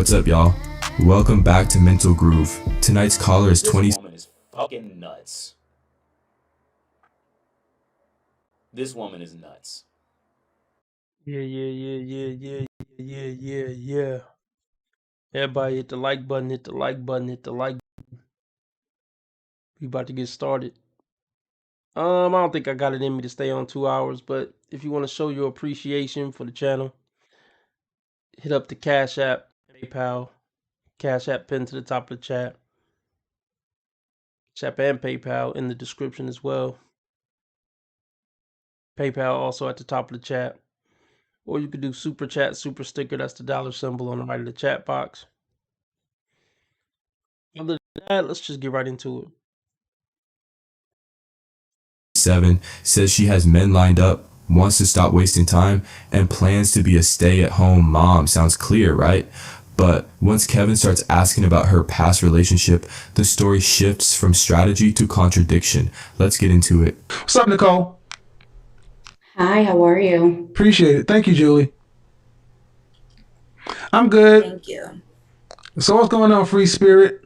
What's up, y'all? Welcome back to Mental Groove. Tonight's caller is This 20. woman is fucking nuts. This woman is nuts. Yeah. Everybody hit the like button, hit the like button, hit the like. We about to get started. I don't think I got it in me to stay on 2 hours, but if you want to show your appreciation for the channel, hit up the Cash App, PayPal, Cash App pinned to the top of the chat. Cash App and PayPal in the description as well. PayPal also at the top of the chat. Or you could do super chat, super sticker. That's the dollar symbol on the right of the chat box. Other than that, let's just get right into it. 7 says she has men lined up, wants to stop wasting time, and plans to be a stay-at-home mom. Sounds clear, right? But once Kevin starts asking about her past relationship, the story shifts from strategy to contradiction. Let's get into it. What's up, Nicole? Hi, how are you? Appreciate it. Thank you, Julie. I'm good. Thank you. So what's going on, Free Spirit?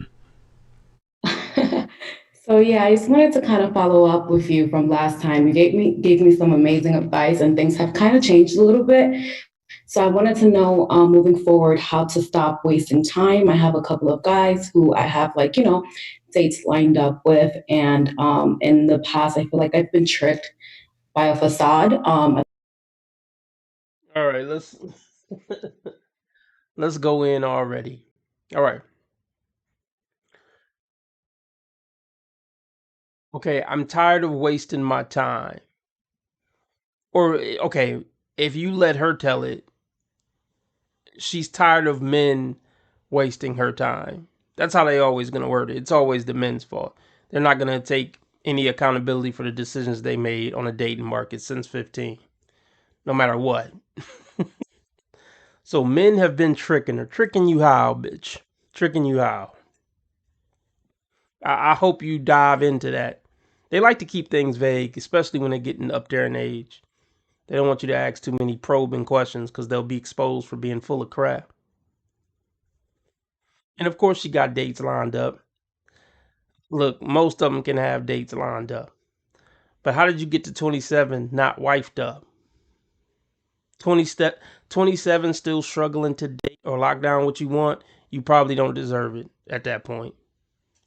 So yeah, I just wanted to kind of follow up with you from last time. You gave me some amazing advice, and things have kind of changed a little bit. So I wanted to know, moving forward, how to stop wasting time. I have a couple of guys who I have dates lined up with, and in the past, I feel like I've been tricked by a facade. All right, let's go in already. All right. Okay, I'm tired of wasting my time. Or, okay, if you let her tell it, she's tired of men wasting her time. That's how they always going to word it. It's always the men's fault. They're not going to take any accountability for the decisions they made on a dating market since 15, no matter what. So men have been tricking her. Tricking you how, bitch? Tricking you how? I hope you dive into that. They like to keep things vague, especially when they're getting up there in age. They don't want you to ask too many probing questions because they'll be exposed for being full of crap. And of course, she got dates lined up. Look, most of them can have dates lined up. But how did you get to 27 not wifed up? 27 still struggling to date or lock down what you want? You probably don't deserve it at that point.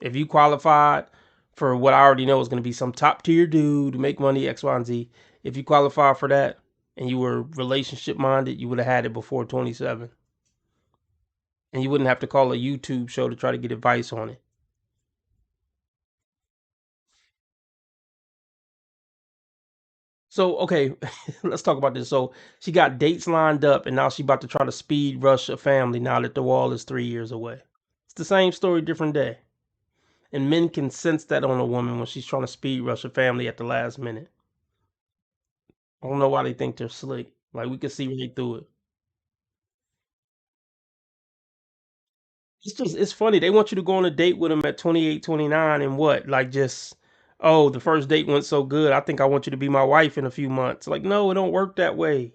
If you qualified for what I already know is going to be some top tier dude to make money, X, Y, and Z, if you qualify for that and you were relationship minded, you would have had it before 27. And you wouldn't have to call a YouTube show to try to get advice on it. So, okay, let's talk about this. So, she got dates lined up and now she about to try to speed rush a family now that the wall is 3 years away. It's the same story, different day. And men can sense that on a woman when she's trying to speed rush a family at the last minute. I don't know why they think they're slick. Like, we can see right through it. It's funny. They want you to go on a date with them at 28, 29 and what? Like, just, oh, the first date went so good. I think I want you to be my wife in a few months. Like, no, it don't work that way.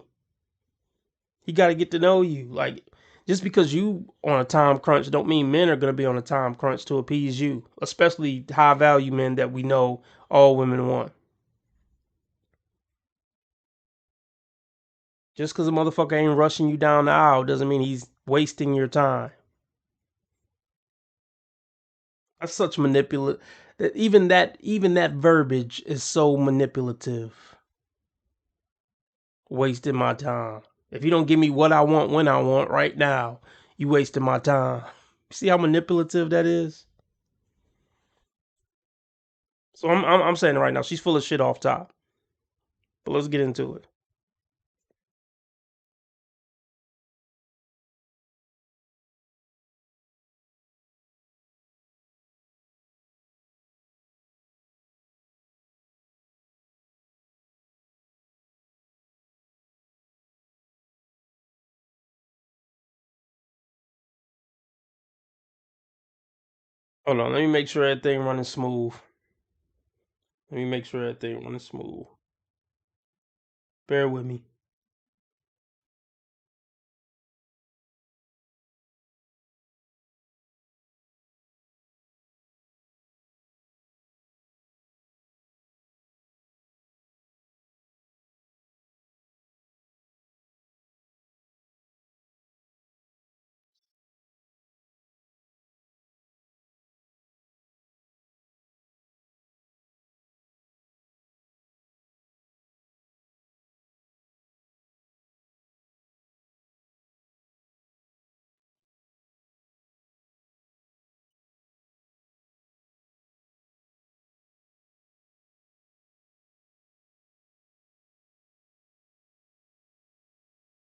He got to get to know you. Like, just because you on a time crunch don't mean men are going to be on a time crunch to appease you, especially high value men that we know all women want. Just because a motherfucker ain't rushing you down the aisle doesn't mean he's wasting your time. That's such manipulative. That verbiage is so manipulative. Wasting my time. If you don't give me what I want when I want right now, you wasting my time. See how manipulative that is? So I'm saying it right now. She's full of shit off top. But let's get into it. Hold on, let me make sure everything running smooth. Let me make sure everything running smooth. Bear with me.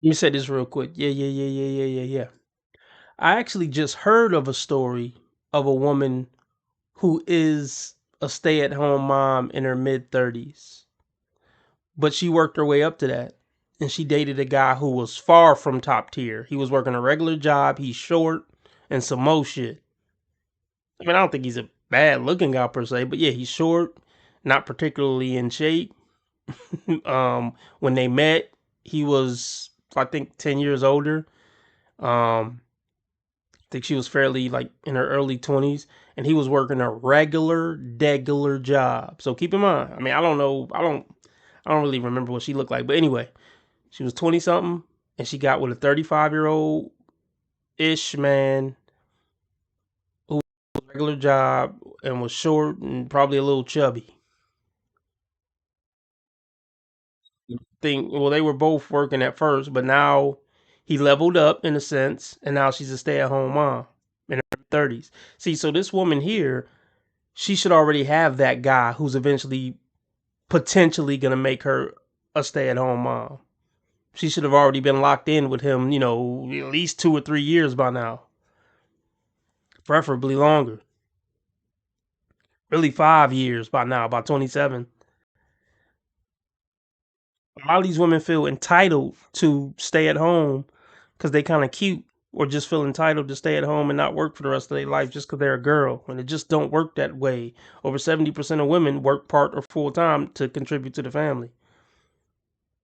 Let me say this real quick. Yeah. I actually just heard of a story of a woman who is a stay-at-home mom in her mid-30s, but she worked her way up to that, and she dated a guy who was far from top tier. He was working a regular job. He's short and some more shit. I mean, I don't think he's a bad-looking guy per se, but yeah, he's short, not particularly in shape. When they met, he was, I think, 10 years older. I think she was fairly like in her early 20s, and he was working a regular job. So keep in mind, I mean, I don't know, I don't really remember what she looked like, but anyway, she was 20 something, and she got with a 35-year-old ish man who was a regular job and was short and probably a little chubby. Think well, they were both working at first, but now he leveled up in a sense, and now she's a stay-at-home mom in her 30s. See, so this woman here, she should already have that guy who's eventually potentially going to make her a stay-at-home mom. She should have already been locked in with him, at least 2 or 3 years by now, preferably longer. Really 5 years by now, by 27. A lot of these women feel entitled to stay at home because they kind of cute, or just feel entitled to stay at home and not work for the rest of their life just because they're a girl. And it just don't work that way. Over 70% of women work part or full time to contribute to the family.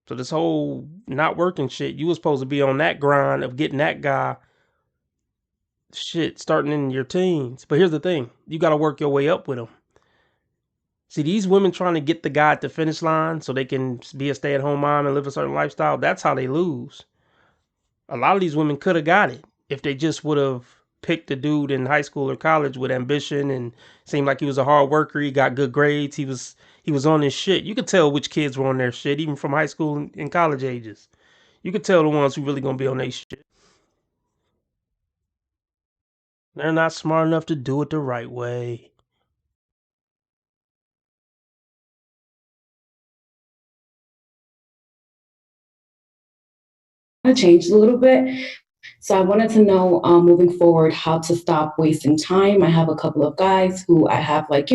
So this whole not working shit, you was supposed to be on that grind of getting that guy shit starting in your teens. But here's the thing, you got to work your way up with him. See, these women trying to get the guy at the finish line so they can be a stay-at-home mom and live a certain lifestyle, that's how they lose. A lot of these women could have got it if they just would have picked a dude in high school or college with ambition and seemed like he was a hard worker. He got good grades. He was on his shit. You could tell which kids were on their shit, even from high school and college ages. You could tell the ones who really gonna be on their shit. They're not smart enough to do it the right way. Changed a little bit. So I wanted to know, moving forward, how to stop wasting time. I have a couple of guys who I have, like,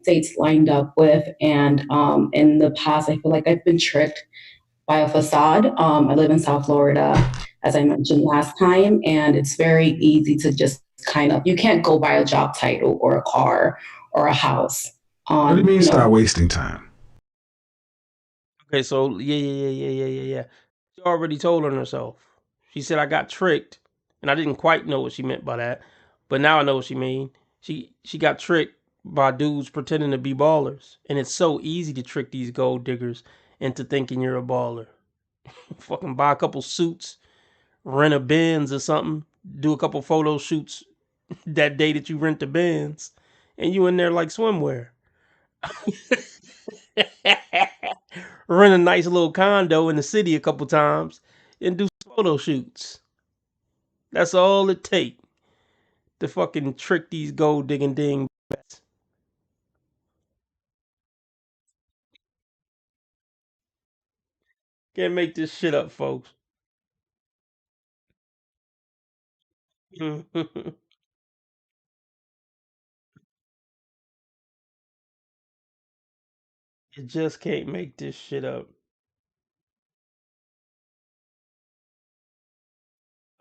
dates lined up with. And in the past, I feel like I've been tricked by a facade. I live in South Florida, as I mentioned last time, and it's very easy to just you can't go by a job title or a car or a house What do you on, mean start wasting time? Okay, so yeah. She already told on herself. She said I got tricked, and I didn't quite know what she meant by that, but now I know what she mean. She got tricked by dudes pretending to be ballers, and it's so easy to trick these gold diggers into thinking you're a baller. Fucking buy a couple suits, rent a Benz or something, do a couple photo shoots that day that you rent the Benz, and you in there like swimwear. Rent a nice little condo in the city a couple times and do photo shoots. That's all it take to fucking trick these gold digging ding. Can't make this shit up, folks. You just can't make this shit up.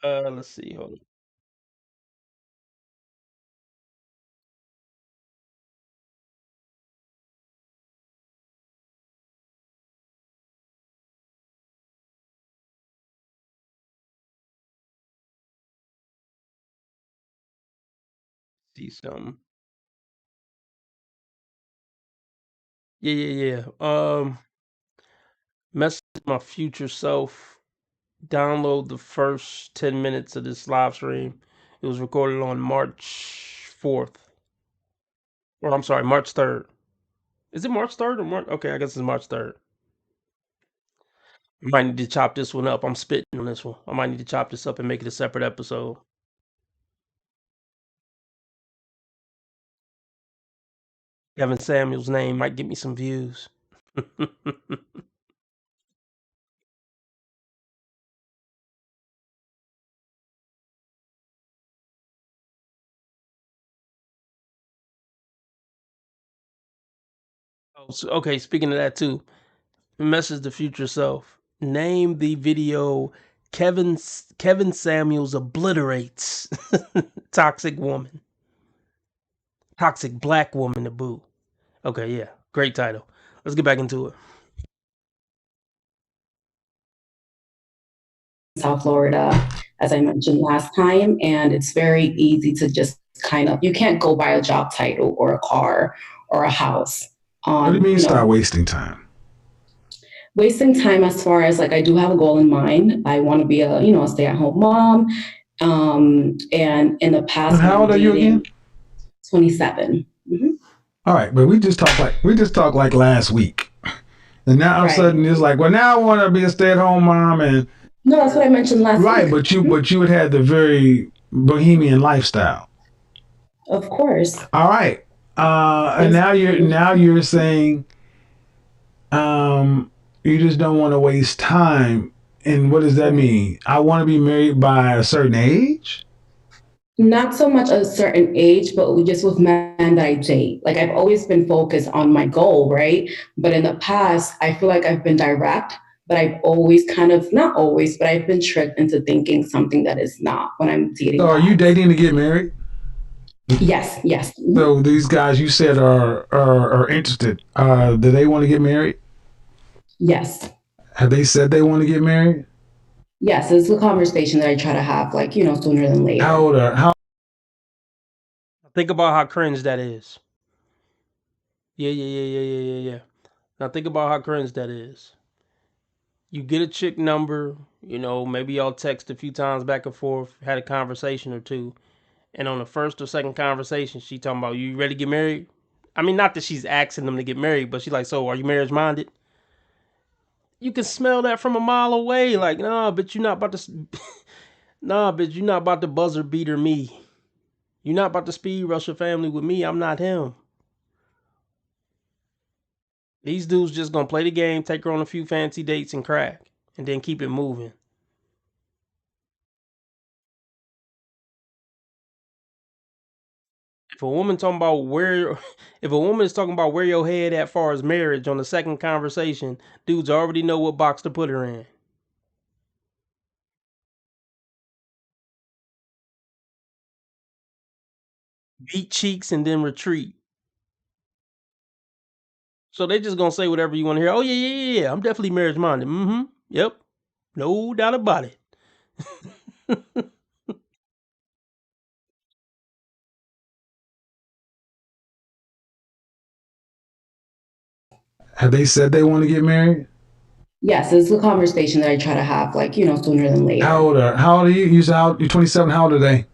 Let's see. Hold on. See something. Yeah. Message my future self. Download the first 10 minutes of this live stream. It was recorded on March 4th. Or I'm sorry, March 3rd. Is it March 3rd or March? Okay, I guess it's March 3rd. I might need to chop this one up. I'm spitting on this one. I might need to chop this up and make it a separate episode. Kevin Samuel's name might get me some views. Okay, speaking of that too, message the future self. Name the video Kevin Samuels obliterates toxic woman, toxic black woman to boot. Okay, yeah, great title. Let's get back into it. South Florida, as I mentioned last time, and it's very easy to just kind of, you can't go by a job title or a car or a house What do you on, mean start wasting time? wasting time as far as like I do have a goal in mind. I want to be a stay-at-home mom. And in the past, And how old are you again? 27. All right, but we just talked like last week, and now all of a Right. sudden it's like, well, now I want to be a stay-at-home mom, and No, that's what I mentioned last right, week. but you had the very bohemian lifestyle. Of course. All right, and now you're saying, you just don't want to waste time. And what does that mean? I want to be married by a certain age? Not so much a certain age, but just with men that I date. Like I've always been focused on my goal, right? But in the past, I feel like I've been direct, but I've always kind of, not always, but I've been tricked into thinking something that is not when I'm dating So are you guys. dating to get married? Yes. So these guys you said are interested. Do they want to get married? Yes. Have they said they want to get married? Yes, it's a conversation that I try to have, like, sooner than later. How old are how Think about how cringe that is. Yeah. Now think about how cringe that is. You get a chick number, maybe y'all text a few times back and forth, had a conversation or two, and on the first or second conversation, she talking about, you ready to get married? I mean, not that she's asking them to get married, but she's like, so are you marriage minded? You can smell that from a mile away. Like, nah, but you're not about to, nah, but you're not about to buzzer beater me. You're not about to speed rush your family with me. I'm not him. These dudes just gonna play the game, take her on a few fancy dates and crack, and then keep it moving. If a woman talking about where, if a woman is talking about where your head at far as marriage on the second conversation, dudes already know what box to put her in. Beat cheeks and then retreat. So they just gonna say whatever you want to hear. Oh yeah. I'm definitely marriage minded. Mm-hmm. Yep. No doubt about it. have they said they want to get married? Yes, it's a conversation that I try to have, like, sooner than later. How old are you? You're 27. How old are they?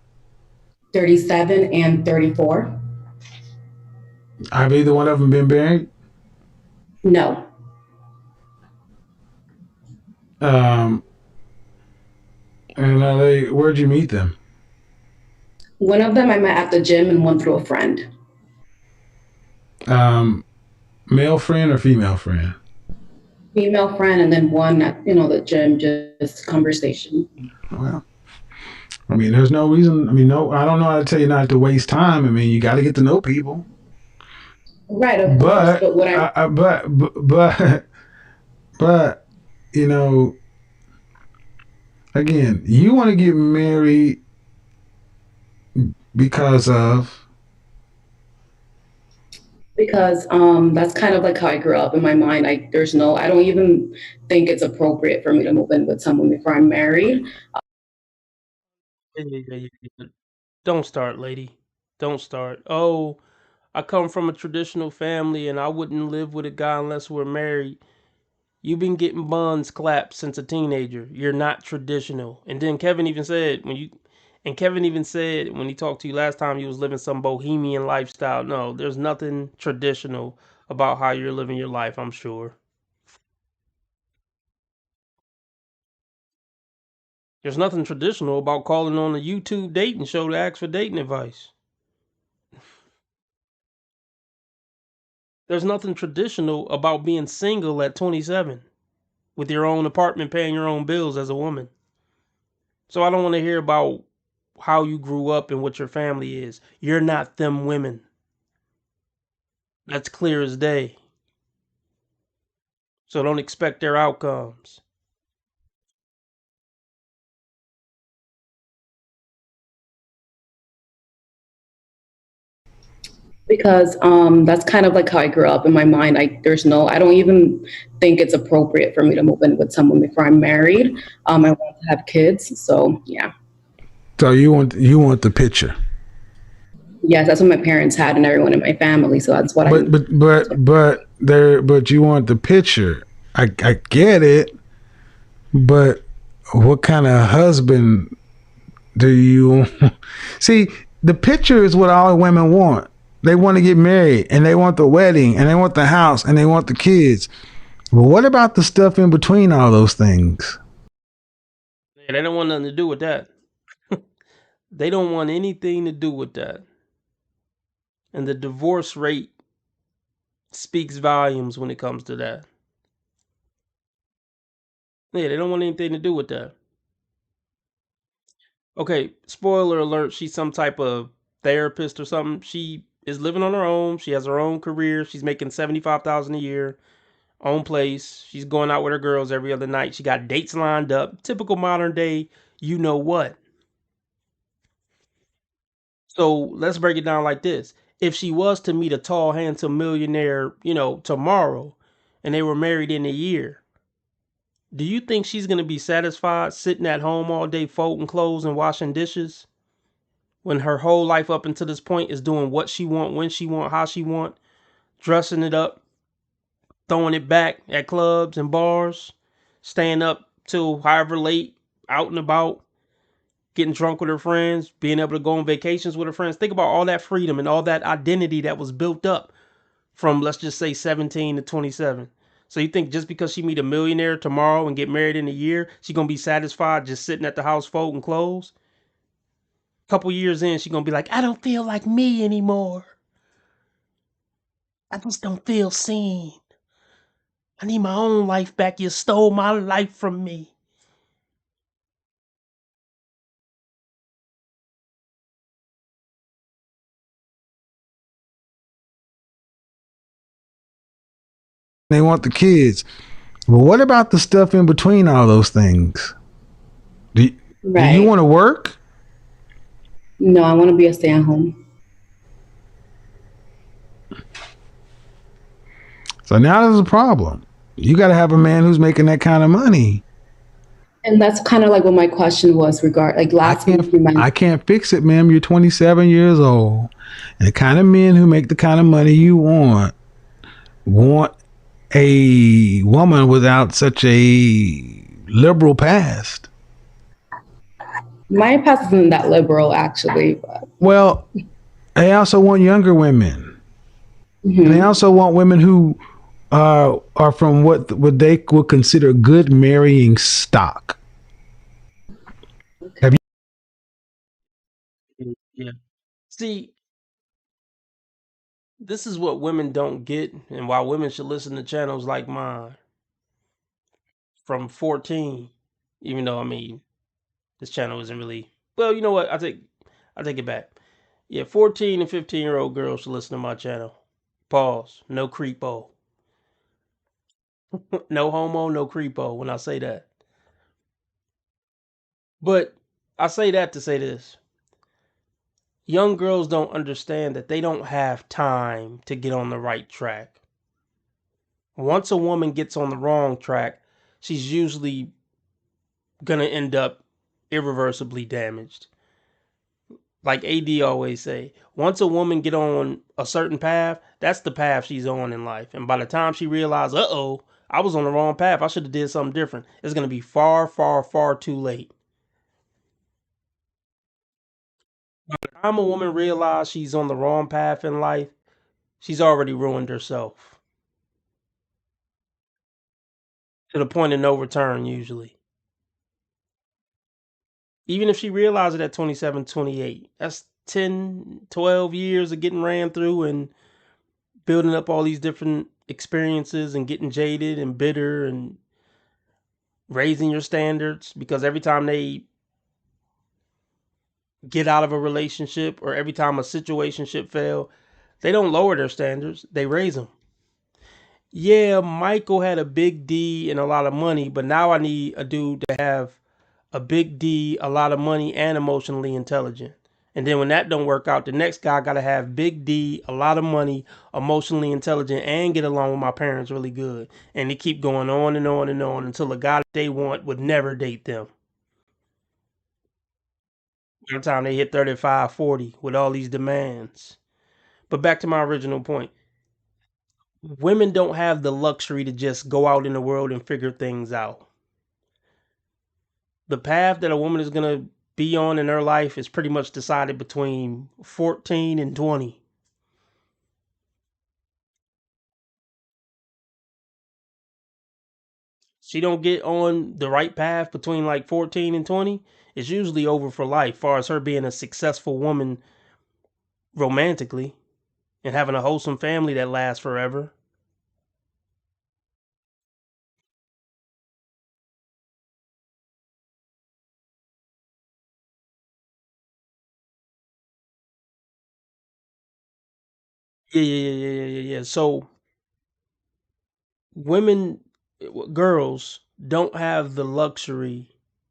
37 and 34. Have either one of them been married? No. Um, and are they? Where'd you meet them? One of them I met at the gym and one through a friend. Male friend or female friend? Female friend, and then one at, the gym, just conversation. Well, I mean, there's no reason. I mean, no, I don't know how to tell you not to waste time. I mean, you got to get to know people. Right, of course. But what but again, you want to get married because of that's kind of like how I grew up in my mind. I don't even think it's appropriate for me to move in with someone before I'm married. Yeah. Don't start, lady. Don't start. Oh, I come from a traditional family and I wouldn't live with a guy unless we're married. You've been getting buns clapped since a teenager. You're not traditional. And then Kevin even said when he talked to you last time, you was living some bohemian lifestyle. No, there's nothing traditional about how you're living your life, I'm sure. There's nothing traditional about calling on a YouTube dating show to ask for dating advice. There's nothing traditional about being single at 27 with your own apartment, paying your own bills as a woman. So I don't want to hear about how you grew up and what your family is. You're not them women. That's clear as day. So don't expect their outcomes. Because that's kind of like how I grew up in my mind. I don't even think it's appropriate for me to move in with someone before I'm married. I want to have kids, so yeah. So you want the picture, Yes, that's what my parents had and everyone in my family, so that's what but I'm. but you want the picture. I get it, but what kind of husband do you see? The picture is what all women want. They want to get married and they want the wedding and they want the house and they want the kids. But what about the stuff in between all those things? Yeah, they don't want nothing to do with that. They don't want anything to do with that. And the divorce rate speaks volumes when it comes to that. Yeah, they don't want anything to do with that. Okay, spoiler alert, she's some type of therapist or something. She is living on her own. She has her own career. She's making 75,000 a year, own place. She's going out with her girls every other night. She got dates lined up. Typical modern day, you know what? So let's break it down like this. If she was to meet a tall, handsome millionaire, tomorrow, and they were married in a year, do you think she's going to be satisfied sitting at home all day folding clothes and washing dishes when her whole life up until this point is doing what she want, when she want, how she want, dressing it up, throwing it back at clubs and bars, staying up till however late, out and about, getting drunk with her friends, being able to go on vacations with her friends? Think about all that freedom and all that identity that was built up from, let's just say, 17 to 27. So you think just because she meet a millionaire tomorrow and get married in a year, she gonna be satisfied just sitting at the house folding clothes? Couple years in, she gonna be like, I don't feel like me anymore. I just don't feel seen. I need my own life back. You stole my life from me. They want the kids. But what about the stuff in between all those things? Do you Right. want to work? No, I want to be a stay-at-home. So now there's a problem. You got to have a man who's making that kind of money. And that's kind of like what my question was like last week you mentioned. I can't fix it, ma'am. You're 27 years old. And the kind of men who make the kind of money you want a woman without such a liberal past. My past isn't that liberal, actually. But, Well, they also want younger women. And they also want women who are from what they would consider good marrying stock. Have Yeah. See, this is what women don't get, and why women should listen to channels like mine from 14. Even though, I mean, this channel isn't really. Well, you know what? I take it back. Yeah, 14 and 15-year-old girls should listen to my channel. Pause. No creepo. No homo, no creepo when I say that. But I say that to say this. Young girls don't understand that they don't have time to get on the right track. Once a woman gets on the wrong track, she's usually going to end up irreversibly damaged. Like AD always say, once a woman get on a certain path, that's the path she's on in life. And by the time she realizes, uh-oh, I was on the wrong path, I should have did something different, it's going to be far, far, far too late. By the time a woman realizes she's on the wrong path in life, she's already ruined herself. To the point of no return, usually. Even if she realizes it at 27, 28, that's 10, 12 years of getting ran through and building up all these different experiences and getting jaded and bitter and raising your standards, because every time they get out of a relationship or every time a situationship fail, they don't lower their standards, they raise them. Yeah, Michael had a big D and a lot of money, but now I need a dude to have a big D, a lot of money, and emotionally intelligent. And then when that don't work out, the next guy got to have big D, a lot of money, emotionally intelligent, and get along with my parents really good. And they keep going on and on and on until the guy that they want would never date them. By the time they hit 35, 40 with all these demands. But back to my original point. Women don't have the luxury to just go out in the world and figure things out. The path that a woman is going to be on in her life is pretty much decided between 14 and 20. She don't get on the right path between like 14 and 20, it's usually over for life, far as her being a successful woman romantically and having a wholesome family that lasts forever. Yeah. So women, girls don't have the luxury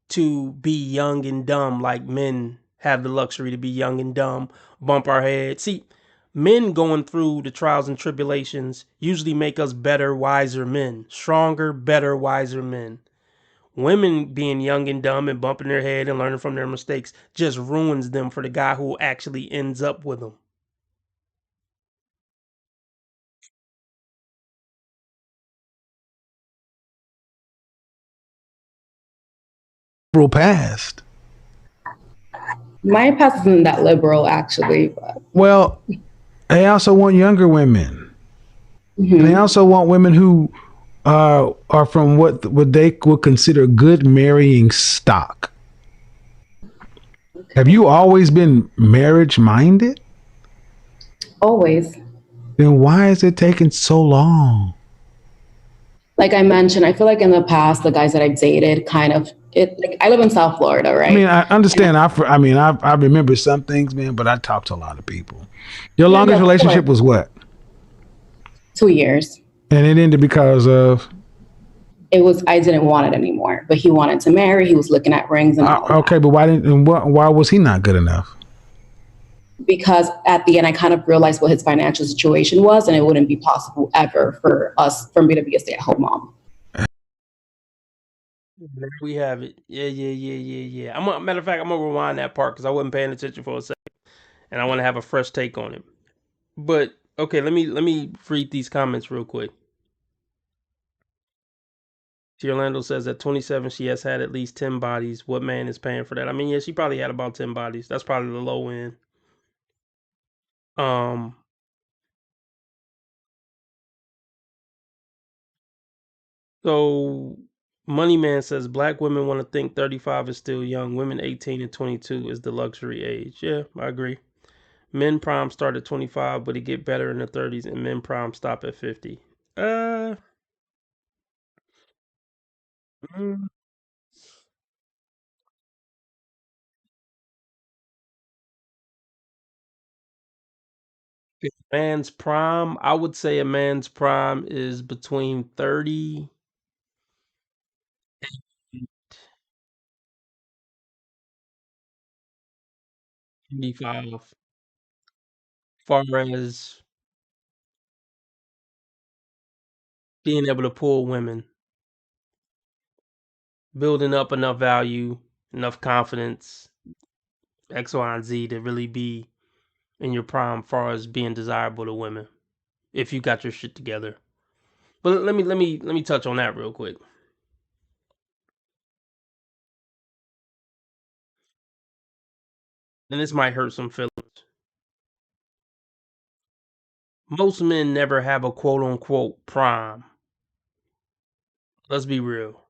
to be young and dumb like men have the luxury to be young and dumb, bump our head. See, men going through the trials and tribulations usually make us better, wiser men, stronger, better, wiser men. Women being young and dumb and bumping their head and learning from their mistakes just ruins them for the guy who actually ends up with them. Liberal past. My past isn't that liberal, actually. But, Well, they also want younger women. And they mhm. also want women who are from what they would consider good marrying stock. Have you always been marriage minded? Always. Then why is it taking so long? Like I mentioned, I feel like in the past, the guys that I've dated kind of it. Like I live in South Florida, I mean, right? I And understand. I remember some things, man, but I talk to a lot of people. Your yeah, longest of course, relationship was what? 2 years. And it ended because of It was I didn't want it anymore, but he wanted to marry. He was looking at rings and all of that. okay, but why didn't and why was he not good enough? Because at the end, I kind of realized what his financial situation was, and it wouldn't be possible ever for me to be a stay-at-home mom. There we have it. Yeah. Matter of fact, I'm gonna rewind that part because I wasn't paying attention for a second, and I want to have a fresh take on it. But okay, let me read these comments real quick. T. Orlando says at 27 she has had at least 10 bodies. What man is paying for that? I mean, yeah, she probably had about 10 bodies. That's probably the low end. Um, so Money Man says black women want to think 35 is still young. Women 18 and 22 is the luxury age. Yeah, I agree. Men prime start at 25, but it get better in the 30s, and men prime stop at 50. Uh, mm, man's prime, I would say a man's prime is between 30 and 25. Far as being able to pull women, building up enough value, enough confidence, X, Y, and Z to really be in your prime, far as being desirable to women. If you got your shit together. But let me touch on that real quick. And this might hurt some feelings. Most men never have a quote unquote prime. Let's be real.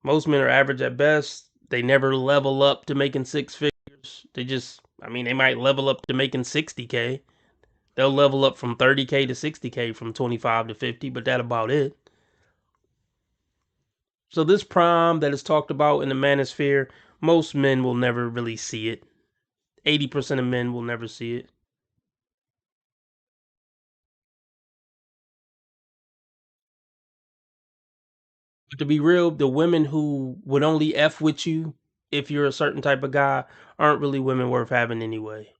Most men are average at best. They never level up to making six figures. I mean, they might level up to making 60K. They'll level up from 30K to 60K from 25 to 50, but that about it. So this prime that is talked about in the manosphere, most men will never really see it. 80% of men will never see it. To be real, the women who would only F with you if you're a certain type of guy aren't really women worth having anyway.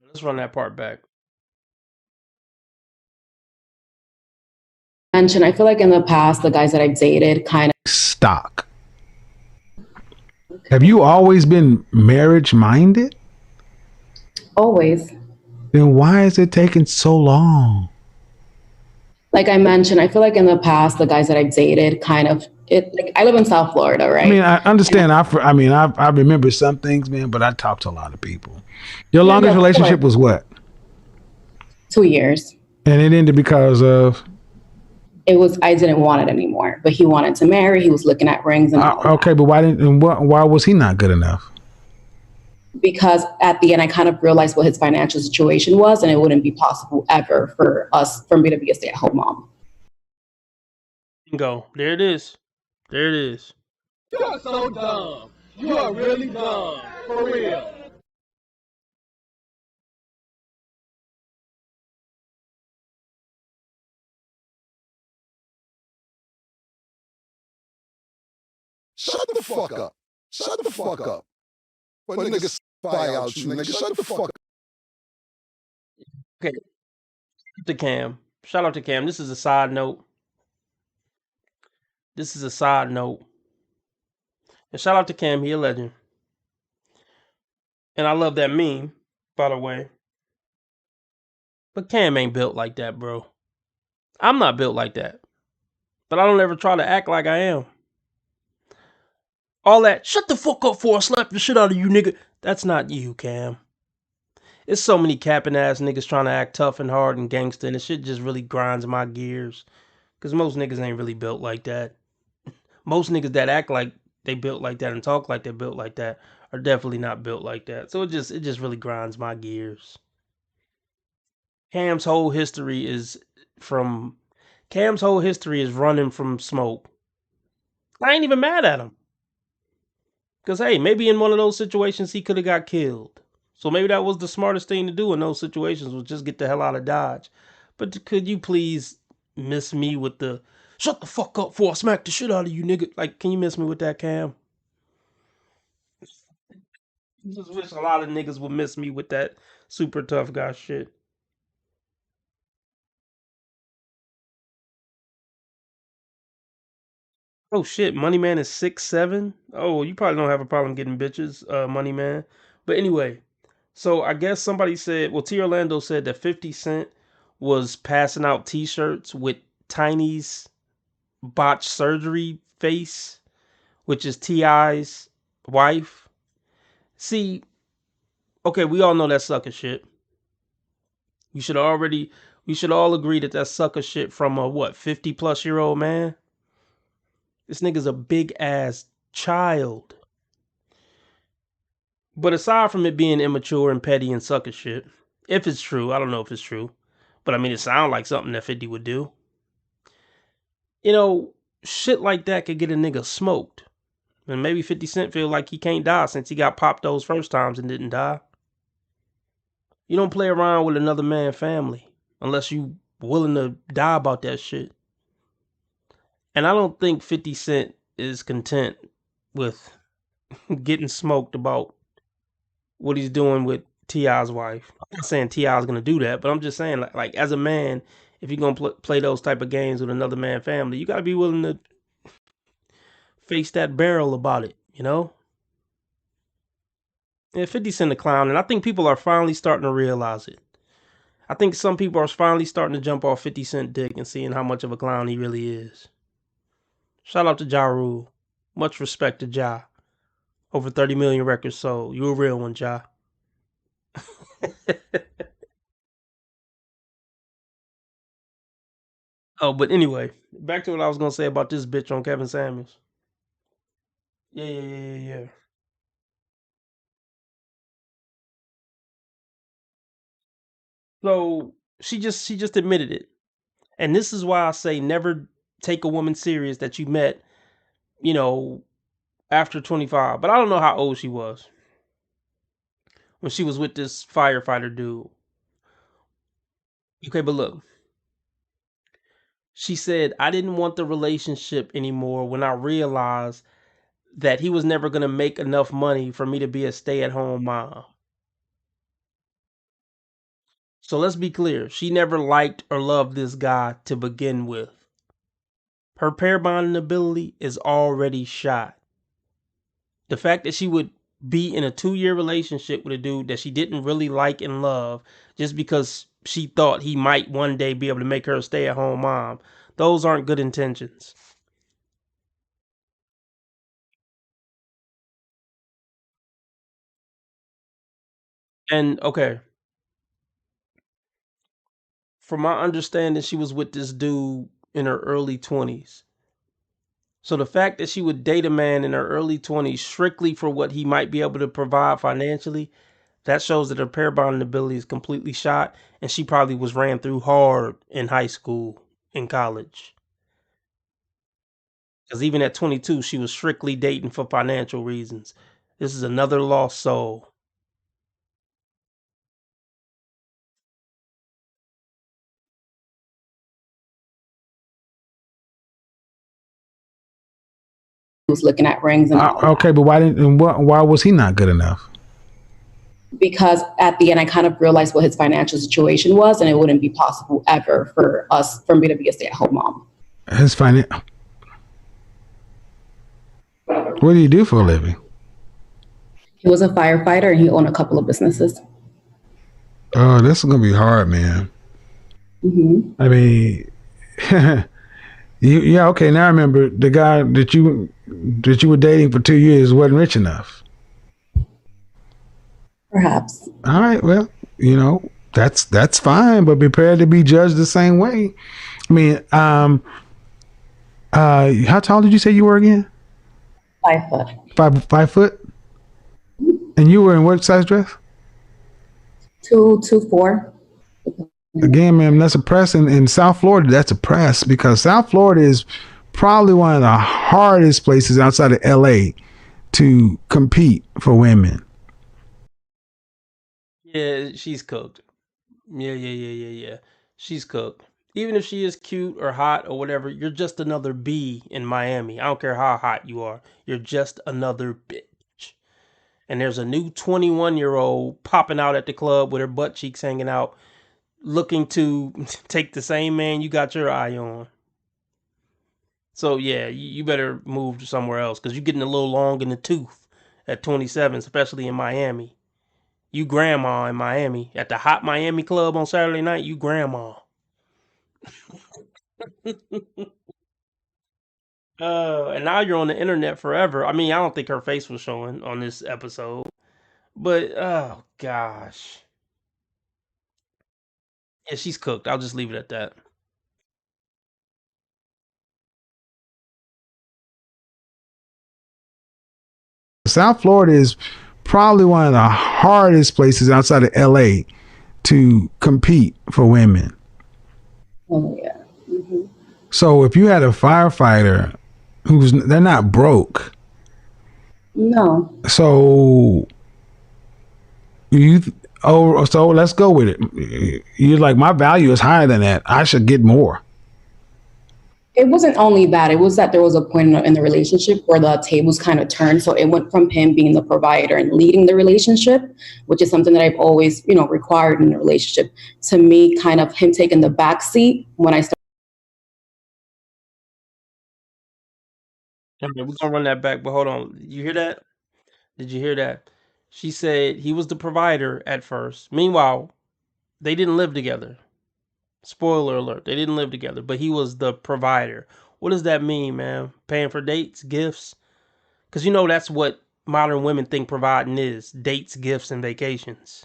Let's run that part back. Mention, I feel like in the past, the guys that I've dated kind Stock. Have you always been marriage minded? of always, Then why is it taking so long? like I mentioned, I feel like in the past, the guys that I've dated kind of it. Like I live in South Florida, I mean, right? I understand. I remember some things, man, but I talk to a lot of people. Your Yeah, longest yeah, of course. relationship was what? 2 years. And it ended because of. It was I didn't want it anymore, but he wanted to marry. He was looking at rings and all that. Okay, but why didn't? And why was he not good enough? Because at the end, I kind of realized what his financial situation was, and it wouldn't be possible ever for me to be a stay-at-home mom. Go. There it is. There it is. You are so dumb. You are really dumb. For real. Shut the fuck up. Shut the fuck up. When niggas spy out you, nigga, shut the fuck up. Okay. To Cam. Shout out to Cam. This is a side note. This is a side note. And shout out to Cam. He a legend. And I love that meme, by the way. But Cam ain't built like that, bro. I'm not built like that. But I don't ever try to act like I am. All that, shut the fuck up before I slap the shit out of you, nigga. That's not you, Cam. It's so many capping ass niggas trying to act tough and hard and gangster, and the shit just really grinds my gears. Cause most niggas ain't really built like that. Most niggas that act like they built like that and talk like they built like that are definitely not built like that. So it just really grinds my gears. Cam's whole history is from Cam's whole history is running from smoke. I ain't even mad at him. Cause hey, maybe in one of those situations he could have got killed. So maybe that was the smartest thing to do in those situations was just get the hell out of Dodge. But could you please miss me with the shut the fuck up before I smack the shit out of you, nigga? Like, can you miss me with that, Cam? I just wish a lot of niggas would miss me with that super tough guy shit. Oh shit, Money Man is 6'7". Oh, you probably don't have a problem getting bitches, Money Man. But anyway, so I guess somebody said, well, T Orlando said that 50 Cent was passing out T-shirts with Tiny's botched surgery face, which is T.I.'s wife. See, okay, we all know that sucker shit. We should all agree that that's sucker shit from a what 50-plus-year-old man. This nigga's a big ass child. But aside from it being immature and petty and sucker shit, if it's true, I don't know if it's true, but I mean it sounds like something that 50 would do. You know, shit like that could get a nigga smoked. And maybe 50 Cent feel like he can't die since he got popped those first times and didn't die. You don't play around with another man's family unless you willing to die about that shit. And I don't think 50 Cent is content with getting smoked about what he's doing with T.I.'s wife. I'm not saying T.I.'s gonna do that, but I'm just saying like as a man, if you're gonna play those type of games with another man's family, you gotta be willing to face that barrel about it, you know? Yeah, 50 Cent a clown, and I think people are finally starting to realize it. I think some people are finally starting to jump off 50 Cent dick and seeing how much of a clown he really is. Shout out to Ja Rule. Much respect to Ja. Over 30 million records sold. You a real one, Ja. Oh, but anyway, back to what I was gonna say about this bitch on Kevin Samuels. Yeah. So she just admitted it. And this is why I say never take a woman serious that you met, after 25. But I don't know how old she was when she was with this firefighter dude. Okay, but look, she said, I didn't want the relationship anymore when I realized that he was never going to make enough money for me to be a stay-at-home mom. So let's be clear. She never liked or loved this guy to begin with. Her pair bonding ability is already shot. The fact that she would be in a 2-year relationship with a dude that she didn't really like and love just because she thought he might one day be able to make her a stay-at-home mom, those aren't good intentions. And okay, from my understanding, she was with this dude in her early 20s. So the fact that she would date a man in her early 20s strictly for what he might be able to provide financially, that shows that her pair bonding ability is completely shot, and she probably was ran through hard in high school, in college. Because even at 22, she was strictly dating for financial reasons. This is another lost soul. Was looking at rings and all that. Okay, but why was he not good enough? Because at the end, I kind of realized what his financial situation was, and it wouldn't be possible ever for me to be a stay-at-home mom. His finance. What do you do for a living? He was a firefighter, and he owned a couple of businesses. Oh, this is gonna be hard, man. Mm-hmm. I mean, yeah, okay. Now I remember the guy that you were dating for 2 years wasn't rich enough. Perhaps. All right, well, that's fine, but prepare to be judged the same way. I mean, how tall did you say you were again? 5 foot. 5 foot, and you were in what size dress? 2'4". Again, man, that's a press in South Florida. That's a press because South Florida is probably one of the hardest places outside of LA to compete for women. Yeah, she's cooked. Yeah. She's cooked. Even if she is cute or hot or whatever, you're just another B in Miami. I don't care how hot you are. You're just another bitch. And there's a new 21-year-old popping out at the club with her butt cheeks hanging out, looking to take the same man you got your eye on. So yeah, you better move somewhere else because you're getting a little long in the tooth at 27, especially in Miami. You grandma in Miami. At the hot Miami club on Saturday night, you grandma. And now you're on the internet forever. I mean, I don't think her face was showing on this episode. But oh gosh. Yeah, she's cooked. I'll just leave it at that. South Florida is probably one of the hardest places outside of LA to compete for women. Oh yeah. Mm-hmm. So if you had a firefighter they're not broke. No. So so let's go with it. You're like, my value is higher than that. I should get more. It wasn't only that. It was that there was a point in the relationship where the tables kind of turned. So it went from him being the provider and leading the relationship, which is something that I've always, required in a relationship, to me, kind of him taking the back seat when I started. Okay, we're gonna run that back, but hold on. You hear that? Did you hear that? She said he was the provider at first. Meanwhile, they didn't live together. Spoiler alert, they didn't live together, but he was the provider. What does that mean, man? Paying for dates, gifts? Because that's what modern women think providing is: dates, gifts, and vacations.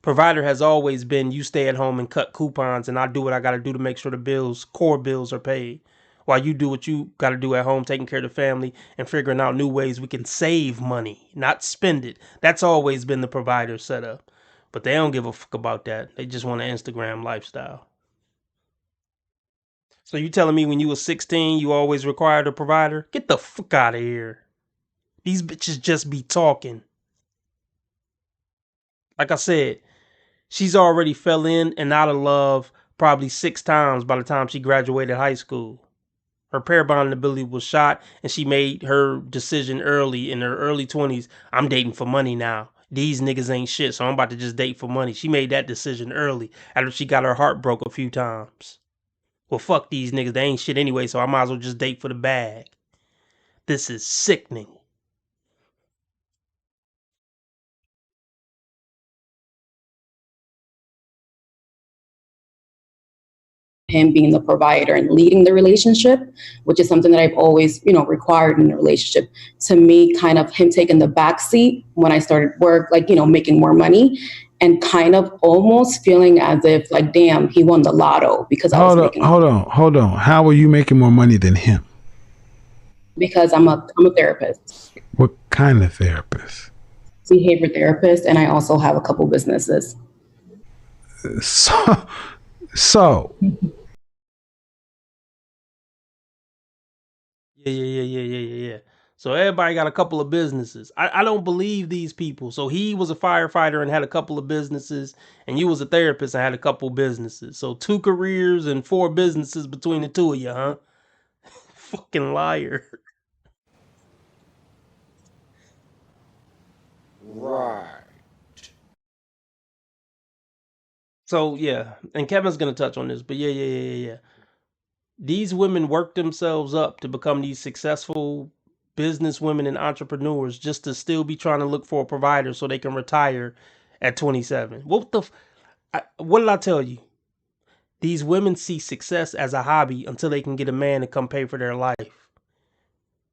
Provider has always been you stay at home and cut coupons, and I do what I got to do to make sure the core bills are paid. While you do what you got to do at home, taking care of the family and figuring out new ways we can save money, not spend it. That's always been the provider setup. But they don't give a fuck about that. They just want an Instagram lifestyle. So you telling me when you was 16, you always required a provider? Get the fuck out of here. These bitches just be talking. Like I said, she's already fell in and out of love probably 6 times by the time she graduated high school. Her pair bonding ability was shot, and she made her decision early in her early 20s. I'm dating for money now. These niggas ain't shit, so I'm about to just date for money. She made that decision early after she got her heart broke a few times. Well, fuck these niggas. They ain't shit anyway, so I might as well just date for the bag. This is sickening. Him being the provider and leading the relationship, which is something that I've always, required in a relationship. To me, kind of him taking the back seat when I started work, like, making more money, and kind of almost feeling as if, like, damn, he won the lotto because I was making. Hold on. How are you making more money than him? Because I'm a therapist. What kind of therapist? Behavior therapist, and I also have a couple businesses. So. Yeah. So everybody got a couple of businesses. I don't believe these people. So he was a firefighter and had a couple of businesses, and you was a therapist and had a couple of businesses. So 2 careers and 4 businesses between the two of you, huh? Fucking liar. Right. So yeah, and Kevin's gonna touch on this, but yeah. These women work themselves up to become these successful business women and entrepreneurs just to still be trying to look for a provider so they can retire at 27. What did I tell you? These women see success as a hobby until they can get a man to come pay for their life.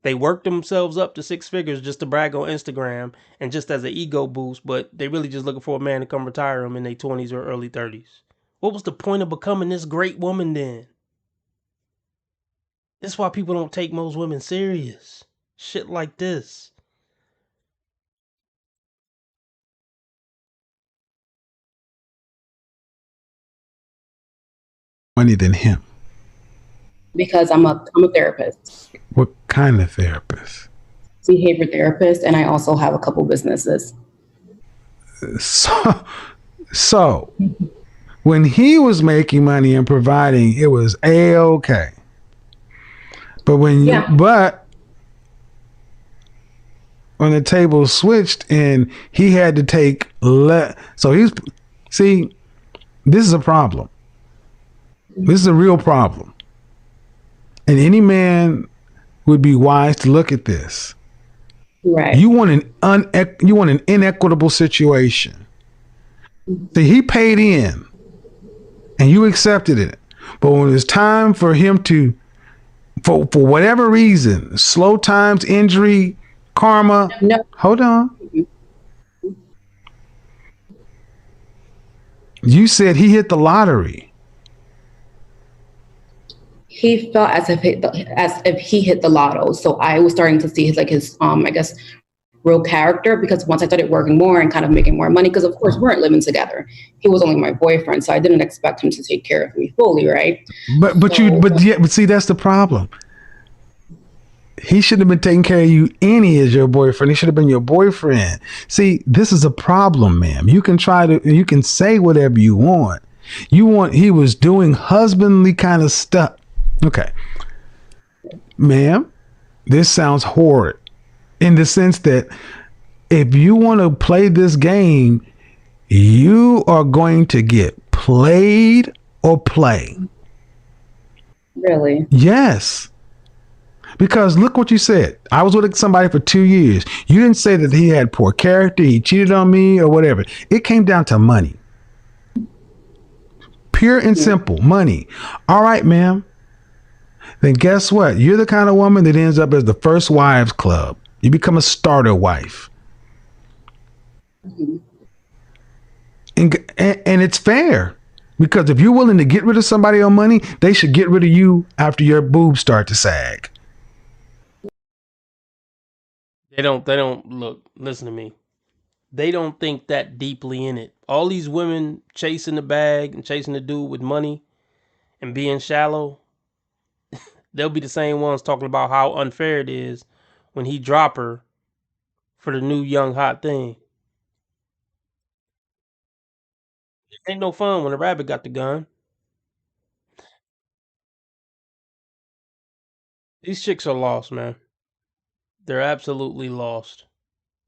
They work themselves up to 6 figures just to brag on Instagram and just as an ego boost, but they really just looking for a man to come retire them in their 20s or early 30s. What was the point of becoming this great woman then? This is why people don't take most women serious. Shit like this. Money than him. Because I'm a therapist. What kind of therapist? Behavior therapist, and I also have a couple businesses. So when he was making money and providing, it was A-okay. But when the table switched and he had to take this is a problem. This is a real problem. And any man would be wise to look at this. Right. You want an inequitable situation. See, he paid in and you accepted it. But when it's time for him to, for whatever reason, slow times, injury, karma. No. Hold on. You said he hit the lottery. He felt as if he hit the lotto. So I was starting to see his I guess real character, because once I started working more and kind of making more money, because of course we weren't living together. He was only my boyfriend, so I didn't expect him to take care of me fully, right? But see, that's the problem. He should have been taking care of you as your boyfriend. He should have been your boyfriend. See, this is a problem, ma'am. You can say whatever you want. He was doing husbandly kind of stuff. Okay. Ma'am, this sounds horrid in the sense that if you want to play this game, you are going to get played or play. Really? Yes. Because look what you said. I was with somebody for 2 years. You didn't say that he had poor character, he cheated on me or whatever. It came down to money. Pure and simple, money. All right, ma'am. Then guess what? You're the kind of woman that ends up as the first wives club. You become a starter wife. Mm-hmm. And it's fair. Because if you're willing to get rid of somebody on money, they should get rid of you after your boobs start to sag. They don't look, listen to me. They don't think that deeply in it. All these women chasing the bag and chasing the dude with money and being shallow, they'll be the same ones talking about how unfair it is when he drop her for the new young hot thing. It ain't no fun when a rabbit got the gun. These chicks are lost, man. They're absolutely lost.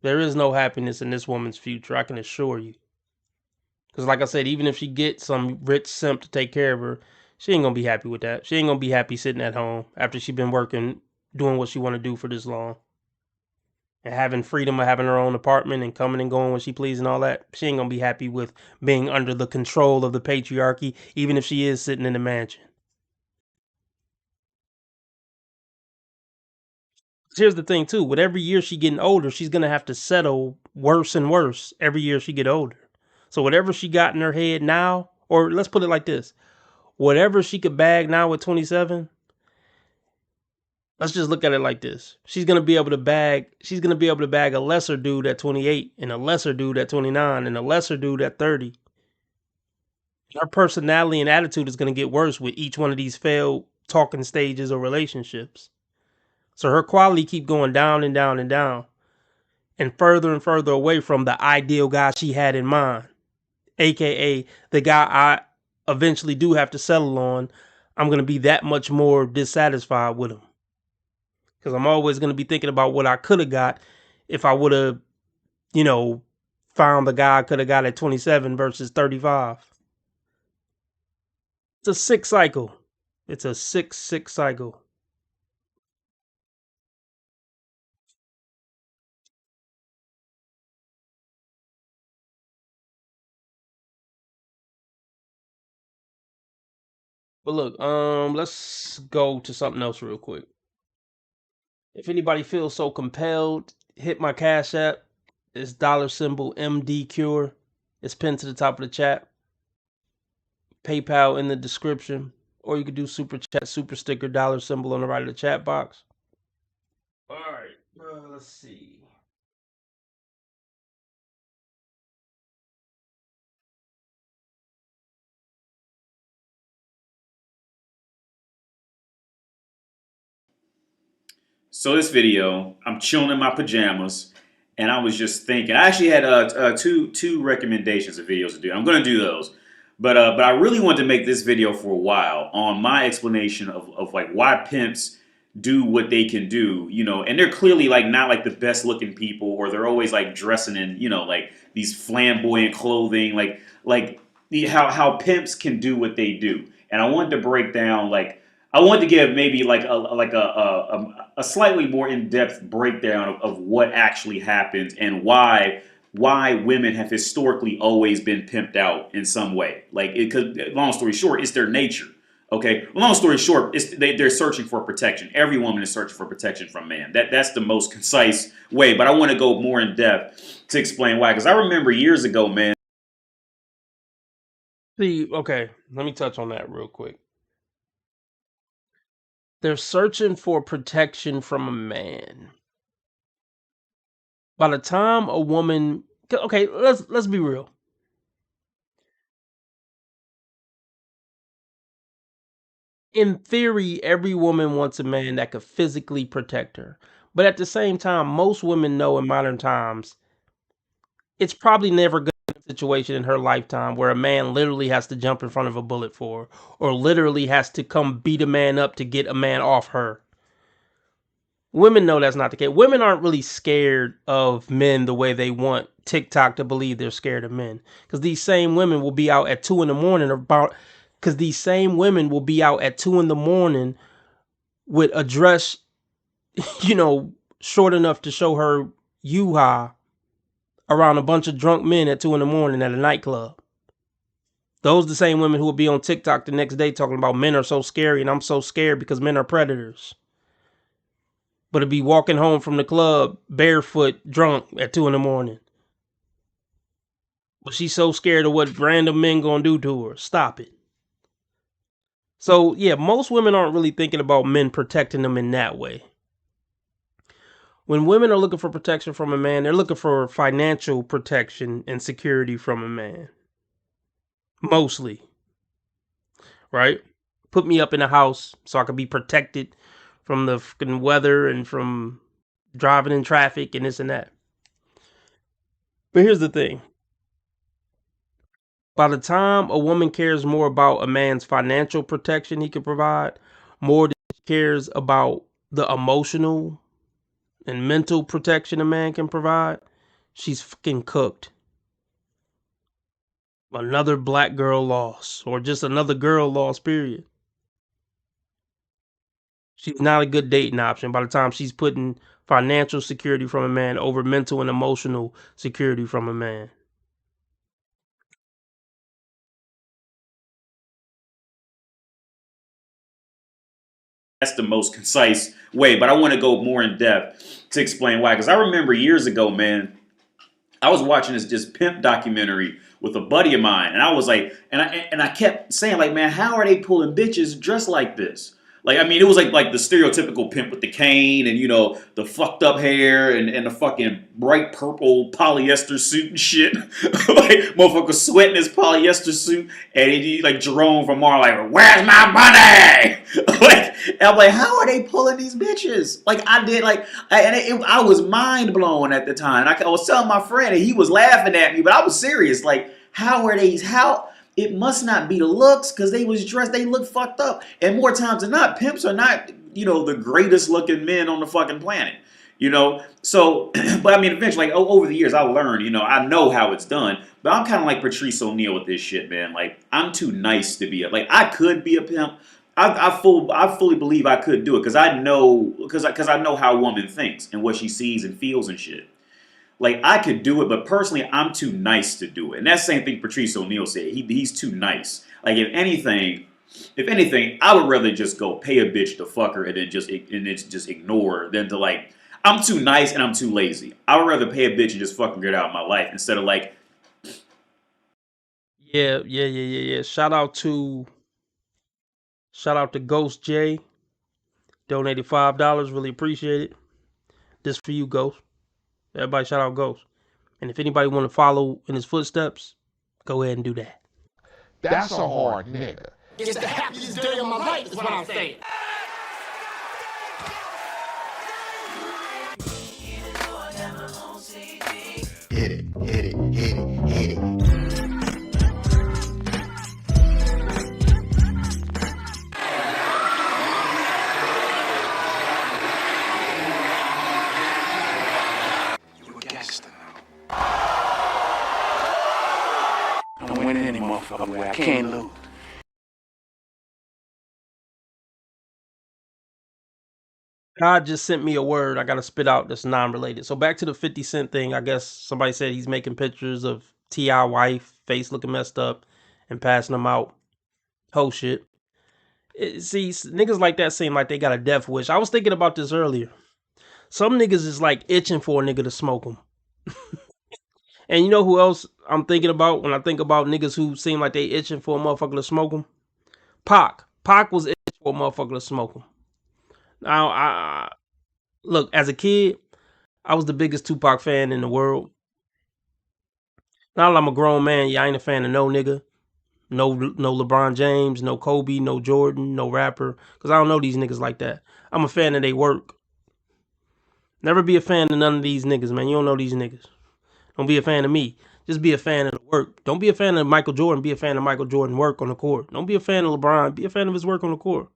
There is no happiness in this woman's future, I can assure you. Because like I said, even if she gets some rich simp to take care of her, she ain't gonna be happy with that. She ain't gonna be happy sitting at home after she been working, doing what she want to do for this long. And having freedom of having her own apartment and coming and going when she please and all that. She ain't gonna be happy with being under the control of the patriarchy, even if she is sitting in the mansion. Here's the thing too, with every year she getting older, she's gonna have to settle worse and worse every year she get older. So whatever she got in her head now, or let's put it like this, whatever she could bag now with 27, let's just look at it like this. She's gonna be able to bag a lesser dude at 28 and a lesser dude at 29 and a lesser dude at 30. Her personality and attitude is gonna get worse with each one of these failed talking stages or relationships. So her quality keep going down and down and down and further away from the ideal guy she had in mind, aka the guy I eventually do have to settle on. I'm going to be that much more dissatisfied with him because I'm always going to be thinking about what I could have got if I would have, found the guy I could have got at 27 versus 35. It's a sick cycle. It's a sick cycle. But look, let's go to something else real quick. If anybody feels so compelled, hit my Cash App. It's $ MD Cure. It's pinned to the top of the chat. PayPal in the description. Or you could do super chat, super sticker, $ on the right of the chat box. Alright, let's see. So this video, I'm chilling in my pajamas, and I was just thinking. I actually had two recommendations of videos to do. I'm gonna do those, but I really wanted to make this video for a while on my explanation of like why pimps do what they can do, and they're clearly like not like the best looking people, or they're always like dressing in like these flamboyant clothing, how pimps can do what they do, and I wanted to break down I want to give maybe like a slightly more in-depth breakdown of what actually happens and why women have historically always been pimped out in some way. Because long story short, it's their nature. Okay, long story short, they're searching for protection. Every woman is searching for protection from man. That's the most concise way. But I want to go more in depth to explain why. Because I remember years ago, man. See, okay, let me touch on that real quick. They're searching for protection from a man. By the time a woman, okay, let's be real. In theory, every woman wants a man that could physically protect her. But at the same time, most women know in modern times, it's probably never going to be a situation in her lifetime where a man literally has to jump in front of a bullet for her, or literally has to come beat a man up to get a man off her. Women know that's not the case. Women aren't really scared of men the way they want TikTok to believe they're scared of men. Because these same women will be out at 2 a.m. Because these same women will be out at 2 a.m. with a dress, short enough to show her hoo-ha around a bunch of drunk men at 2 a.m. at a nightclub. Those are the same women who will be on TikTok the next day talking about men are so scary and I'm so scared because men are predators. But to be walking home from the club barefoot, drunk at 2 a.m. But she's so scared of what random men gonna do to her. Stop it. So yeah, most women aren't really thinking about men protecting them in that way. When women are looking for protection from a man, they're looking for financial protection and security from a man. Mostly. Right? put me up in a house so I could be protected from the fucking weather and from driving in traffic and this and that. But here's the thing. By the time a woman cares more about a man's financial protection he can provide, more than she cares about the emotional and mental protection a man can provide, she's fucking cooked. Another black girl lost, or just another girl lost, period. She's not a good dating option by the time she's putting financial security from a man over mental and emotional security from a man. That's the most concise way, but I want to go more in depth to explain why. Because I remember years ago, man, I was watching this pimp documentary with a buddy of mine, and I was like, and I kept saying like, man, how are they pulling bitches dressed like this? Like, I mean, it was like the stereotypical pimp with the cane and the fucked up hair and the fucking bright purple polyester suit and shit. Like motherfucker sweating his polyester suit, and he like Jerome from Mar, like, where's my money? Like, and I'm like, how are they pulling these bitches? Like I did, like, I was mind blown at the time. I was telling my friend, and he was laughing at me, but I was serious. Like, how are they? How? It must not be the looks, because they was dressed, they look fucked up. And more times than not, pimps are not, the greatest looking men on the fucking planet. So, but I mean, eventually, like, over the years, I learned, I know how it's done. But I'm kind of like Patrice O'Neal with this shit, man. Like, I'm too nice to be like, I could be a pimp. I fully believe I could do it, because I know how a woman thinks and what she sees and feels and shit. Like, I could do it, but personally, I'm too nice to do it. And that's the same thing Patrice O'Neal said. He's too nice. Like, if anything, I would rather just go pay a bitch to fuck her and then just ignore her than to, like, I'm too nice and I'm too lazy. I would rather pay a bitch and just fucking get out of my life instead of like. Yeah. Shout out to Ghost J. Donated $5. Really appreciate it. This for you, Ghost. Everybody shout out Ghost. And if anybody want to follow in his footsteps, go ahead and do that. That's a hard nigga. It's the happiest day of my life, is what I'm saying. Hit it. You a gangster now. Don't win any motherfucking way. I can't lose. God just sent me a word I gotta spit out that's non-related. So back to the 50 Cent thing. I guess somebody said he's making pictures of T.I. wife, face looking messed up, and passing them out. Whole shit. See, niggas like that seem like they got a death wish. I was thinking about this earlier. Some niggas is like itching for a nigga to smoke them. And you know who else I'm thinking about when I think about niggas who seem like they itching for a motherfucker to smoke them? Pac. Pac was itching for a motherfucker to smoke him. Now, look, as a kid, I was the biggest Tupac fan in the world. Now that I'm a grown man, I ain't a fan of no nigga. No LeBron James, no Kobe, no Jordan, no rapper. Because I don't know these niggas like that. I'm a fan of their work. Never be a fan of none of these niggas, man. You don't know these niggas. Don't be a fan of me. Just be a fan of the work. Don't be a fan of Michael Jordan. Be a fan of Michael Jordan's work on the court. Don't be a fan of LeBron. Be a fan of his work on the court.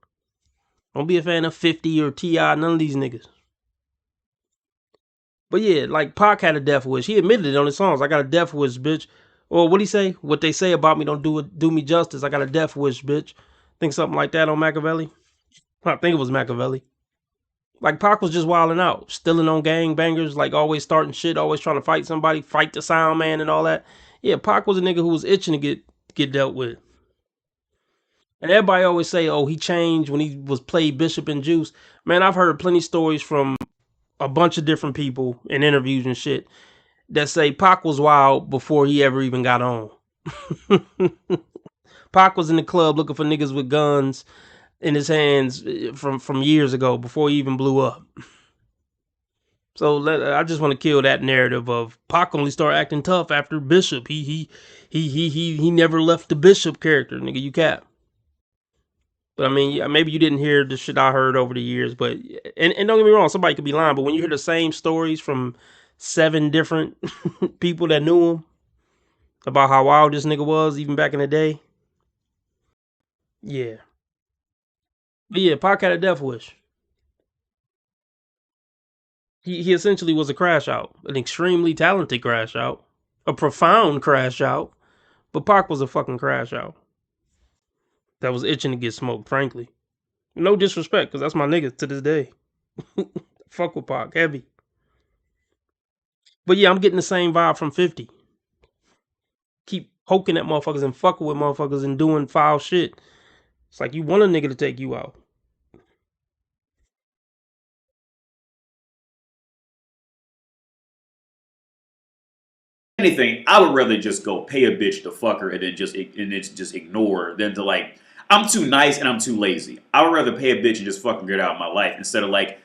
Don't be a fan of 50 or T.I. None of these niggas. But yeah, like Pac had a death wish. He admitted it on his songs. I got a death wish, bitch. Or what'd he say? What they say about me don't do me justice. I got a death wish, bitch. Think something like that on Machiavelli. I think it was Machiavelli. Like Pac was just wilding out, stealing on gang bangers, like always starting shit, always trying to fight somebody, fight the sound man and all that. Yeah, Pac was a nigga who was itching to get dealt with. And everybody always say, oh, he changed when he was played Bishop and Juice. Man, I've heard plenty stories from a bunch of different people in interviews and shit that say Pac was wild before he ever even got on. Pac was in the club looking for niggas with guns in his hands from years ago before he even blew up. So I just want to kill that narrative of Pac only started acting tough after Bishop. He never left the Bishop character, nigga. You cap. But I mean, yeah, maybe you didn't hear the shit I heard over the years. But and don't get me wrong, somebody could be lying. But when you hear the same stories from 7 different people that knew him about how wild this nigga was, even back in the day, yeah. But yeah, Pac had a death wish. He essentially was a crash out, an extremely talented crash out, a profound crash out. But Pac was a fucking crash out that was itching to get smoked. Frankly, no disrespect, because that's my nigga to this day. Fuck with Pac heavy. But yeah, I'm getting the same vibe from 50. Keep poking at motherfuckers and fucking with motherfuckers and doing foul shit. It's like you want a nigga to take you out. Anything, I would rather just go pay a bitch to fuck her and then just ignore her than to like, I'm too nice and I'm too lazy. I would rather pay a bitch and just fucking get out of my life instead of like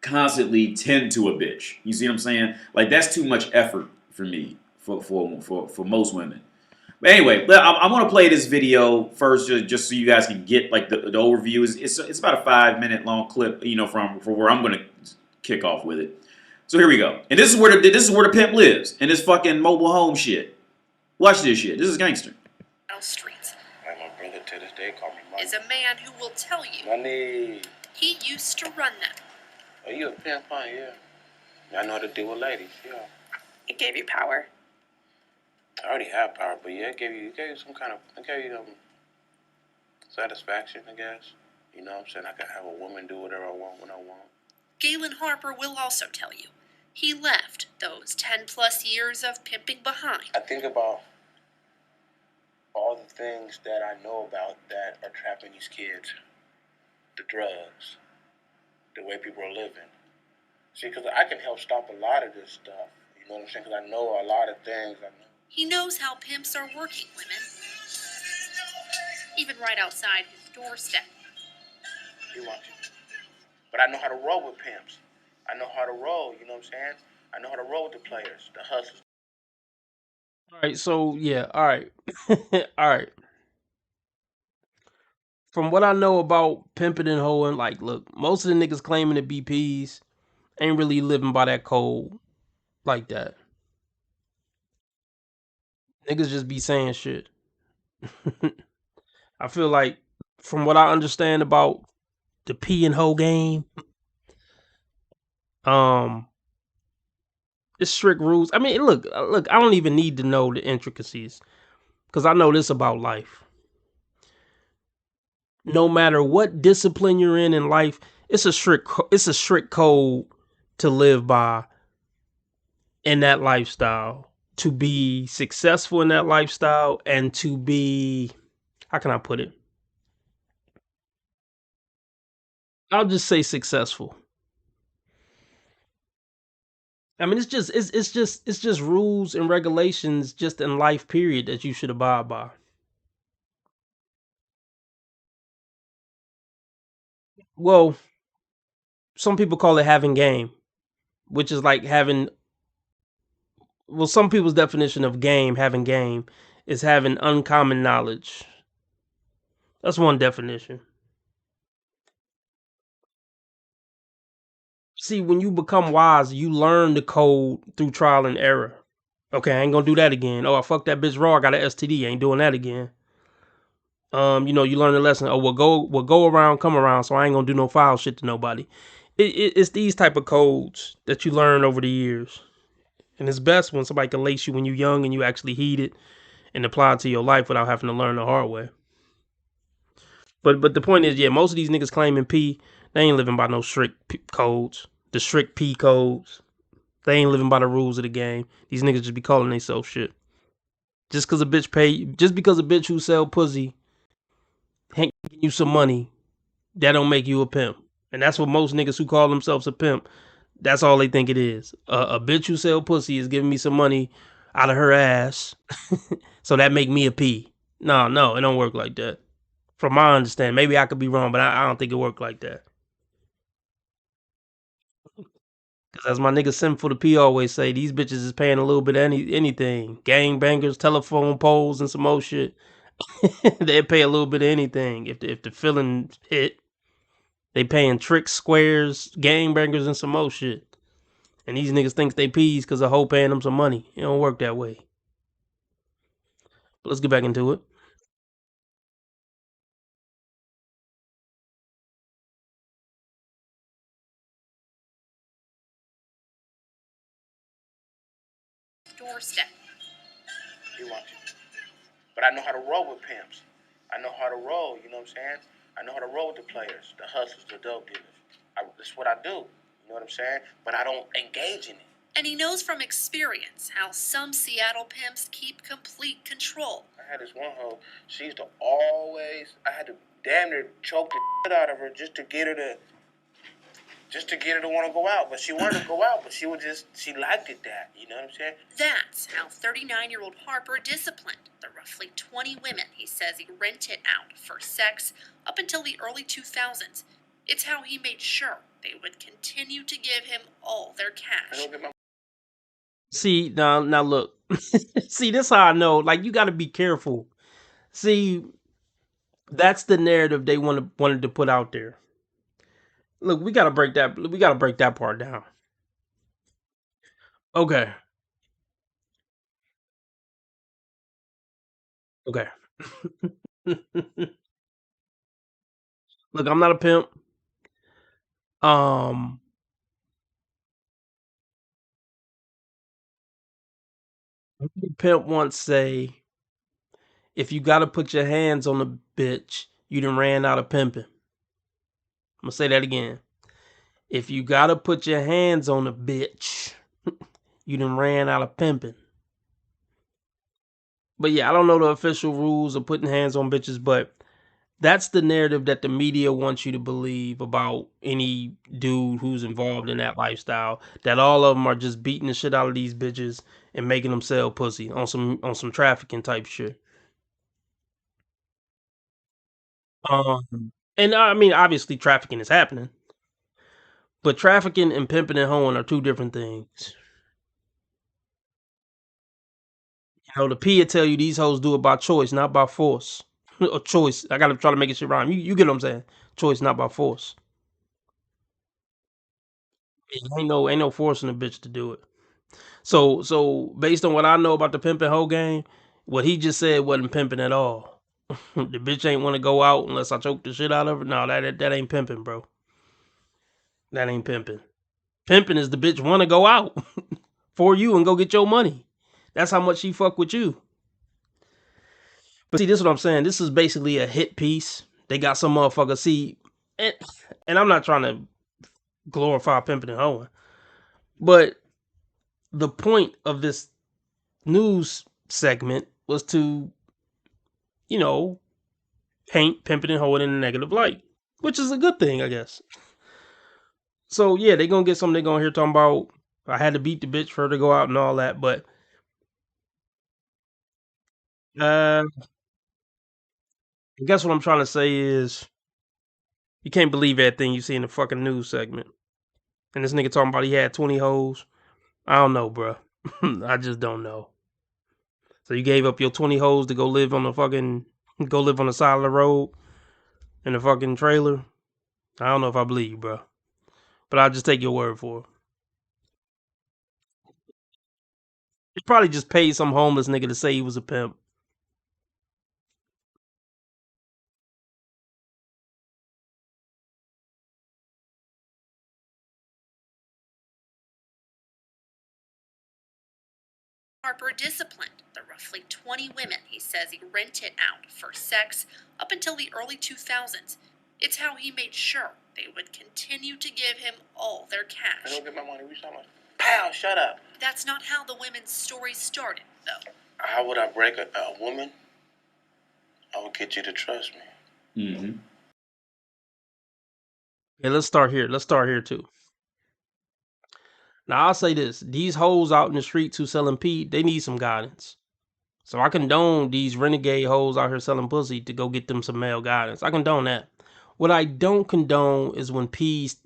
constantly tend to a bitch. You see what I'm saying? Like that's too much effort for me for most women. But anyway, I want to play this video first, just so you guys can get like the overview. It's about a 5-minute long clip, you know, from where I'm going to kick off with it. So here we go. And this is where the pimp lives in this fucking mobile home shit. Watch this shit. This is gangster. Streets And my brother to this day call me money. is a man who will tell you Money. he used to run them. Are you a pimp, huh? Yeah. I know how to deal with ladies, yeah. It gave you power. I already have power, but yeah, it gave you some kind of, satisfaction, I guess. You know what I'm saying? I can have a woman do whatever I want when I want. Galen Harper will also tell you he left those 10+ years of pimping behind. I think about all the things that I know about that are trapping these kids. The drugs, the way people are living. See, because I can help stop a lot of this stuff. You know what I'm saying? Because I know a lot of things. He knows how pimps are working women, even right outside his doorstep. He wants you. But I know how to roll with pimps. I know how to roll, you know what I'm saying? I know how to roll with the players, the hustlers. All right, so yeah, all right. All right. From what I know about pimping and hoeing, like, look, most of the niggas claiming to be P's ain't really living by that code like that. Niggas just be saying shit. I feel like, from what I understand about the P and hoe game, it's strict rules. I mean, look, I don't even need to know the intricacies, because I know this about life. No matter what discipline you're in life, it's a strict code to live by in that lifestyle, to be successful in that lifestyle, and to be, how can I put it? I'll just say successful. I mean, it's just rules and regulations just in life, period, that you should abide by. Well, some people call it having game, which is like having, well, some people's definition of having game, is having uncommon knowledge. That's one definition. See, when you become wise, you learn the code through trial and error. Okay, I ain't gonna do that again. Oh, I fucked that bitch raw. I got an STD. Ain't doing that again. You know, you learn the lesson. Oh, we'll go around, come around. So I ain't gonna do no foul shit to nobody. It's these type of codes that you learn over the years, and it's best when somebody can lace you when you're young and you actually heed it and apply it to your life without having to learn the hard way. But the point is, yeah, most of these niggas claiming P, they ain't living by no strict codes. The strict P codes. They ain't living by the rules of the game. These niggas just be calling themselves shit. Just because a bitch who sell pussy ain't giving you some money, that don't make you a pimp. And that's what most niggas who call themselves a pimp, that's all they think it is. A bitch who sell pussy is giving me some money out of her ass, so that make me a P. No, it don't work like that. From my understanding, maybe I could be wrong, but I don't think it worked like that. Cause as my nigga Sinful the P always say, these bitches is paying a little bit of anything. Gang bangers, telephone poles, and some more shit. They'd pay a little bit of anything if the feeling hit. They paying tricks, squares, gangbangers, and some more shit. And these niggas think they peas because a hoe paying them some money. It don't work that way. But let's get back into it. Doorstep. You want you. But I know how to roll with pimps. I know how to roll, you know what I'm saying? I know how to roll with the players, the hustlers, the dope dealers. That's what I do, you know what I'm saying? But I don't engage in it. And he knows from experience how some Seattle pimps keep complete control. I had this one hoe, she used to always, I had to damn near choke the shit out of her just to get her to want to go out. But she wanted to go out, but she liked it that, you know what I'm saying? That's how 39-year-old Harper disciplined the roughly 20 women he says he rented out for sex up until the early 2000s. It's how he made sure they would continue to give him all their cash. See, now look. See, this how I know. Like, you got to be careful. See, that's the narrative they wanted to put out there. Look, we gotta break that part down. Okay. Look, I'm not a pimp. Pimp once say, if you gotta put your hands on a bitch, you done ran out of pimping. I'm gonna say that again. If you gotta put your hands on a bitch, you done ran out of pimping. But yeah, I don't know the official rules of putting hands on bitches, but that's the narrative that the media wants you to believe about any dude who's involved in that lifestyle. That all of them are just beating the shit out of these bitches and making them sell pussy on some trafficking type shit. And I mean, obviously trafficking is happening, but trafficking and pimping and hoeing are two different things. You know, the P will tell you these hoes do it by choice, not by force. Or choice. I gotta try to make it shit rhyme. You get what I'm saying? Choice, not by force. Ain't no forcing a bitch to do it. So based on what I know about the pimping hoe game, what he just said wasn't pimping at all. The bitch ain't want to go out unless I choke the shit out of her. No, that ain't pimping, bro. That ain't pimping. Pimping is the bitch want to go out for you and go get your money. That's how much she fuck with you. But see, this is what I'm saying. This is basically a hit piece. They got some motherfucker. See, and I'm not trying to glorify pimping and hoeing, but the point of this news segment was to, you know, paint pimping and hoeing in a negative light, which is a good thing, I guess. So yeah, they gonna get something. They gonna hear talking about I had to beat the bitch for her to go out and all that, but I guess what I'm trying to say is you can't believe everything you see in the fucking news segment. And this nigga talking about he had 20 hoes. I don't know, bro. I just don't know. So you gave up your 20 hoes to go live on the side of the road in a fucking trailer? I don't know if I believe you, bro. But I'll just take your word for it. He probably just paid some homeless nigga to say he was a pimp. Harper disciplined the roughly 20 women he says he rented out for sex up until the early 2000s. It's how he made sure they would continue to give him all their cash. I don't get my money. We saw my pow, shut up. That's not how the women's story started, though. How would I break a woman? I would get you to trust me. Mm-hmm. Okay, let's start here too. Now I'll say this: these hoes out in the streets who selling pee, they need some guidance. So I condone these renegade hoes out here selling pussy to go get them some male guidance. I condone that. What I don't condone is when peas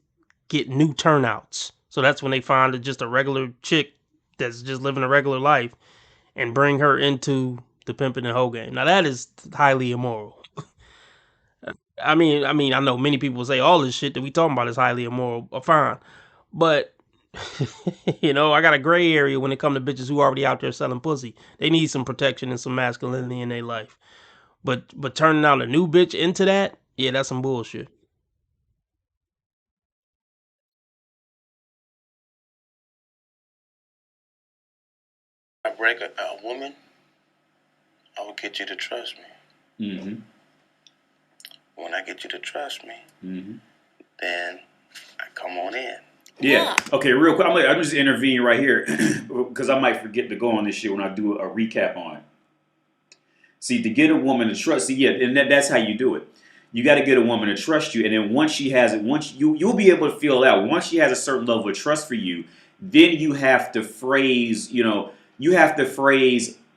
get new turnouts. So that's when they find just a regular chick that's just living a regular life and bring her into the pimping and hoe game. Now that is highly immoral. I mean, I know many people say all this shit that we talking about is highly immoral, fine, but you know, I got a gray area when it comes to bitches who already out there selling pussy. They need some protection and some masculinity in their life. But turning out a new bitch into that, yeah, that's some bullshit. I break a woman, I will get you to trust me. Mm-hmm. When I get you to trust me, Mm-hmm. then I come on in. Yeah. Okay, real quick. I'm just intervening right here because I might forget to go on this shit when I do a recap on it. See, to get a woman to trust, and that's how you do it. You got to get a woman to trust you, and then once she has it, once you'll be able to feel out. Once she has a certain level of trust for you, then you have to phrase,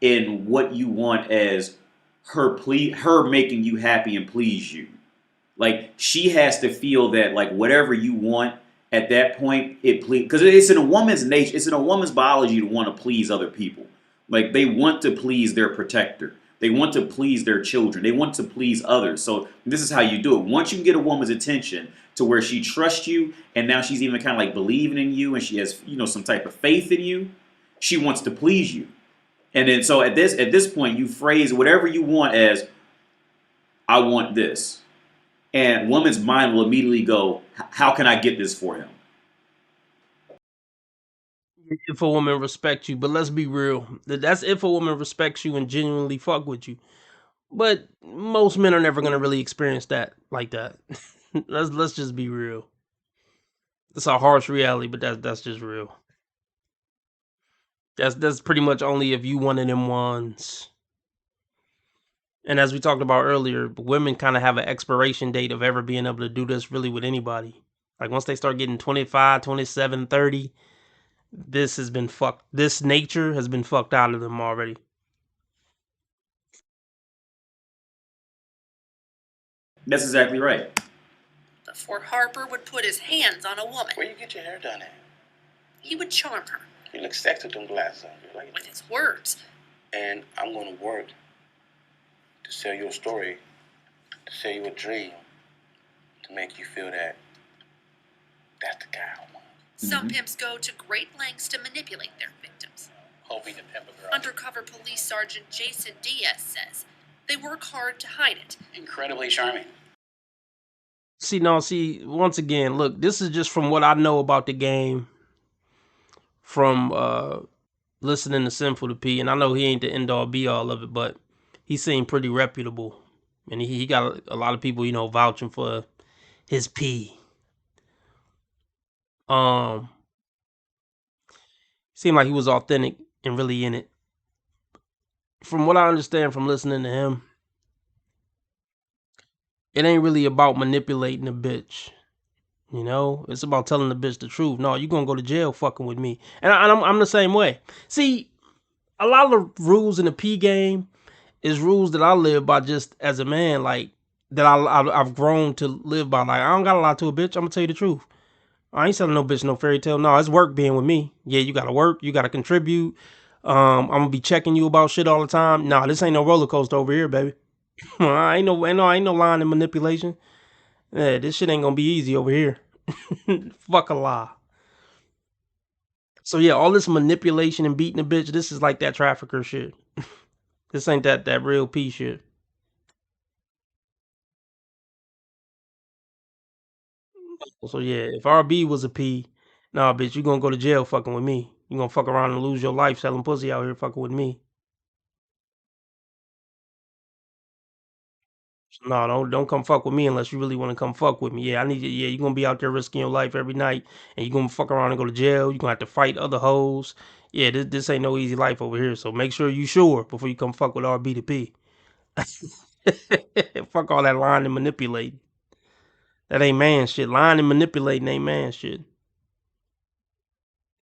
in what you want as her making you happy and please you. Like she has to feel that like whatever you want at that point, it please, because it's in a woman's nature, it's in a woman's biology to want to please other people. Like they want to please their protector. They want to please their children. They want to please others. So this is how you do it. Once you can get a woman's attention to where she trusts you, and now she's even kind of like believing in you, and she has some type of faith in you, she wants to please you. And then so at this point, you phrase whatever you want as, I want this. And woman's mind will immediately go, how can I get this for him? If a woman respects you, but let's be real, that's if a woman respects you and genuinely fuck with you. But most men are never gonna really experience that like that. let's just be real. It's a harsh reality, but that's just real. That's pretty much only if you one of them ones. And as we talked about earlier, women kind of have an expiration date of ever being able to do this really with anybody. Like once they start getting 25, 27, 30, this has been fucked. This nature has been fucked out of them already. That's exactly right. Before Harper would put his hands on a woman, Where you get your hair done at? he would charm her You look sexy with them glasses on. You like with his words. And I'm going to work to sell you a story, to sell you a dream, to make you feel that that's the guy I want. Some pimps go to great lengths to manipulate their victims. Hoping to pimp a girl. Undercover Police Sergeant Jason Diaz says they work hard to hide it. Incredibly charming. See, once again, look, this is just from what I know about the game from listening to Sinful to P, and I know he ain't the end all be all of it, but he seemed pretty reputable. And he got a lot of people, vouching for his P. Seemed like he was authentic and really in it. From what I understand from listening to him, it ain't really about manipulating a bitch. It's about telling the bitch the truth. No, you gonna go to jail fucking with me. And I'm the same way. See, a lot of the rules in the P game is rules that I live by just as a man, like that I've grown to live by. Like I don't gotta lie to a bitch. I'm gonna tell you the truth. I ain't selling no bitch no fairy tale. No, it's work being with me. Yeah, you gotta work. You gotta contribute. I'm gonna be checking you about shit all the time. Nah, this ain't no roller coaster over here, baby. ain't no lying and manipulation. Yeah, this shit ain't gonna be easy over here. Fuck a lie. So yeah, all this manipulation and beating a bitch, this is like that trafficker shit. This ain't that real P shit. So yeah, if RB was a P, nah, bitch, you gonna go to jail fucking with me. You gonna fuck around and lose your life selling pussy out here fucking with me. No, don't come fuck with me unless you really want to come fuck with me. Yeah, I need you. Yeah, you gonna be out there risking your life every night, and you gonna fuck around and go to jail. You gonna have to fight other hoes. Yeah, this ain't no easy life over here. So make sure you sure before you come fuck with RB to P. Fuck all that lying and manipulating. That ain't man shit. Lying and manipulating ain't man shit.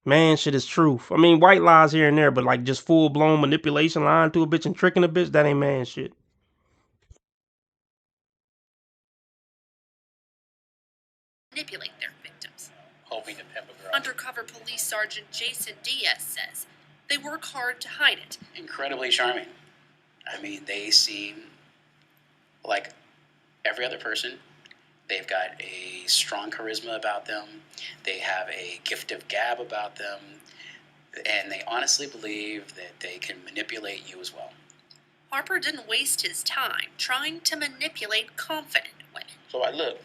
Man shit is truth. I mean, white lies here and there, but like just full blown manipulation, lying to a bitch and tricking a bitch, that ain't man shit. Manipulate their victims. Hoping to pimp a girl. Undercover Police Sergeant Jason Diaz says they work hard to hide it. Incredibly charming. I mean, they seem like every other person. They've got a strong charisma about them. They have a gift of gab about them. And they honestly believe that they can manipulate you as well. Harper didn't waste his time trying to manipulate confident women. So I look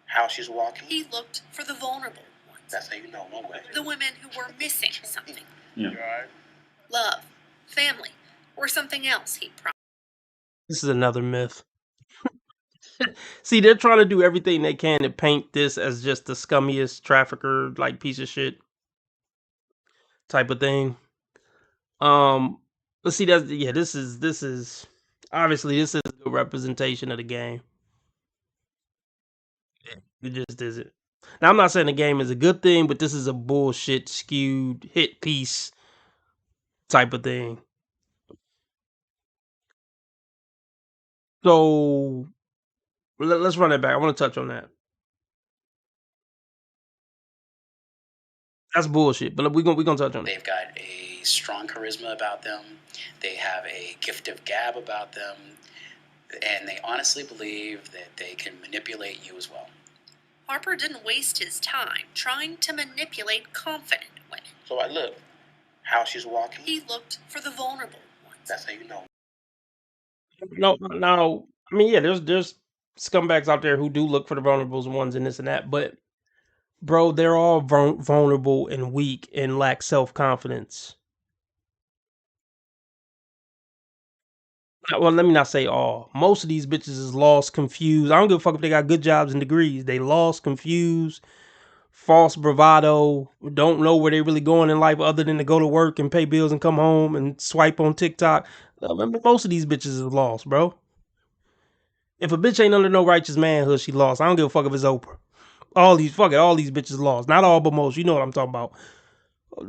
how she's walking. He looked for the vulnerable ones. That's how you know, no way. The women who were missing something. Yeah. Love, family, or something else he promised. This is another myth. See, they're trying to do everything they can to paint this as just the scummiest trafficker, like piece of shit type of thing. But see, that's this is obviously this is a good representation of the game. It just isn't. Now I'm not saying the game is a good thing, but this is a bullshit skewed hit piece type of thing. So let's run it back. I want to touch on that. That's bullshit, but we're gonna touch on it. They've got a strong charisma about them. They have a gift of gab about them. And they honestly believe that they can manipulate you as well. Harper didn't waste his time trying to manipulate confident women. So I look how she's walking. He looked for the vulnerable ones. That's how you know. No, I mean, yeah, there's scumbags out there who do look for the vulnerable ones and this and that, but bro, they're all vulnerable and weak and lack self-confidence. Well, let me not say all. Most of these bitches is lost, confused. I don't give a fuck if they got good jobs and degrees. They lost, confused, false bravado, don't know where they really going in life other than to go to work and pay bills and come home and swipe on TikTok. Most of these bitches is lost, bro. If a bitch ain't under no righteous manhood, she lost. I don't give a fuck if it's Oprah. All these bitches lost. Not all, but most. You know what I'm talking about.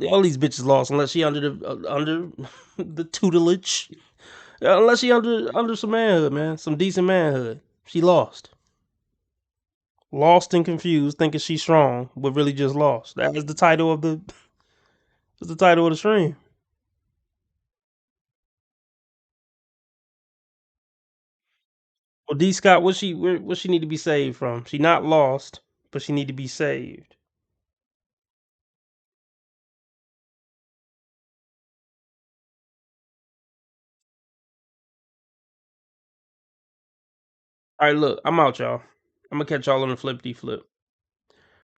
All these bitches lost unless she under the tutelage. Unless she under some manhood, man, some decent manhood. She lost. Lost and confused, thinking she's strong, but really just lost. That is the title of the stream. Well, D Scott, what she need to be saved from? She not lost, but she need to be saved. All right, look, I'm out, y'all. I'm gonna catch y'all on the flippity flip.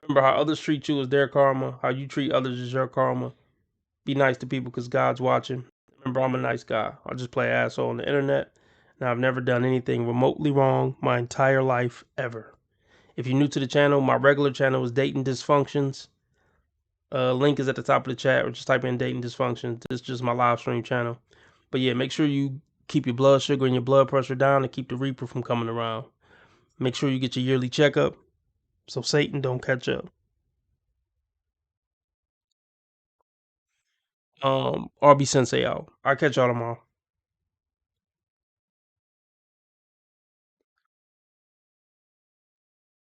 Remember how others treat you is their karma. How you treat others is your karma. Be nice to people because God's watching. Remember, I'm a nice guy. I just play asshole on the internet. And I've never done anything remotely wrong my entire life, ever. If you're new to the channel, my regular channel is Dating Dysfunctions. Link is at the top of the chat, or just type in Dating Dysfunctions. This is just my live stream channel. But yeah, make sure you keep your blood sugar and your blood pressure down and keep the Reaper from coming around. Make sure you get your yearly checkup so Satan don't catch up. RB Sensei out. I'll catch y'all tomorrow.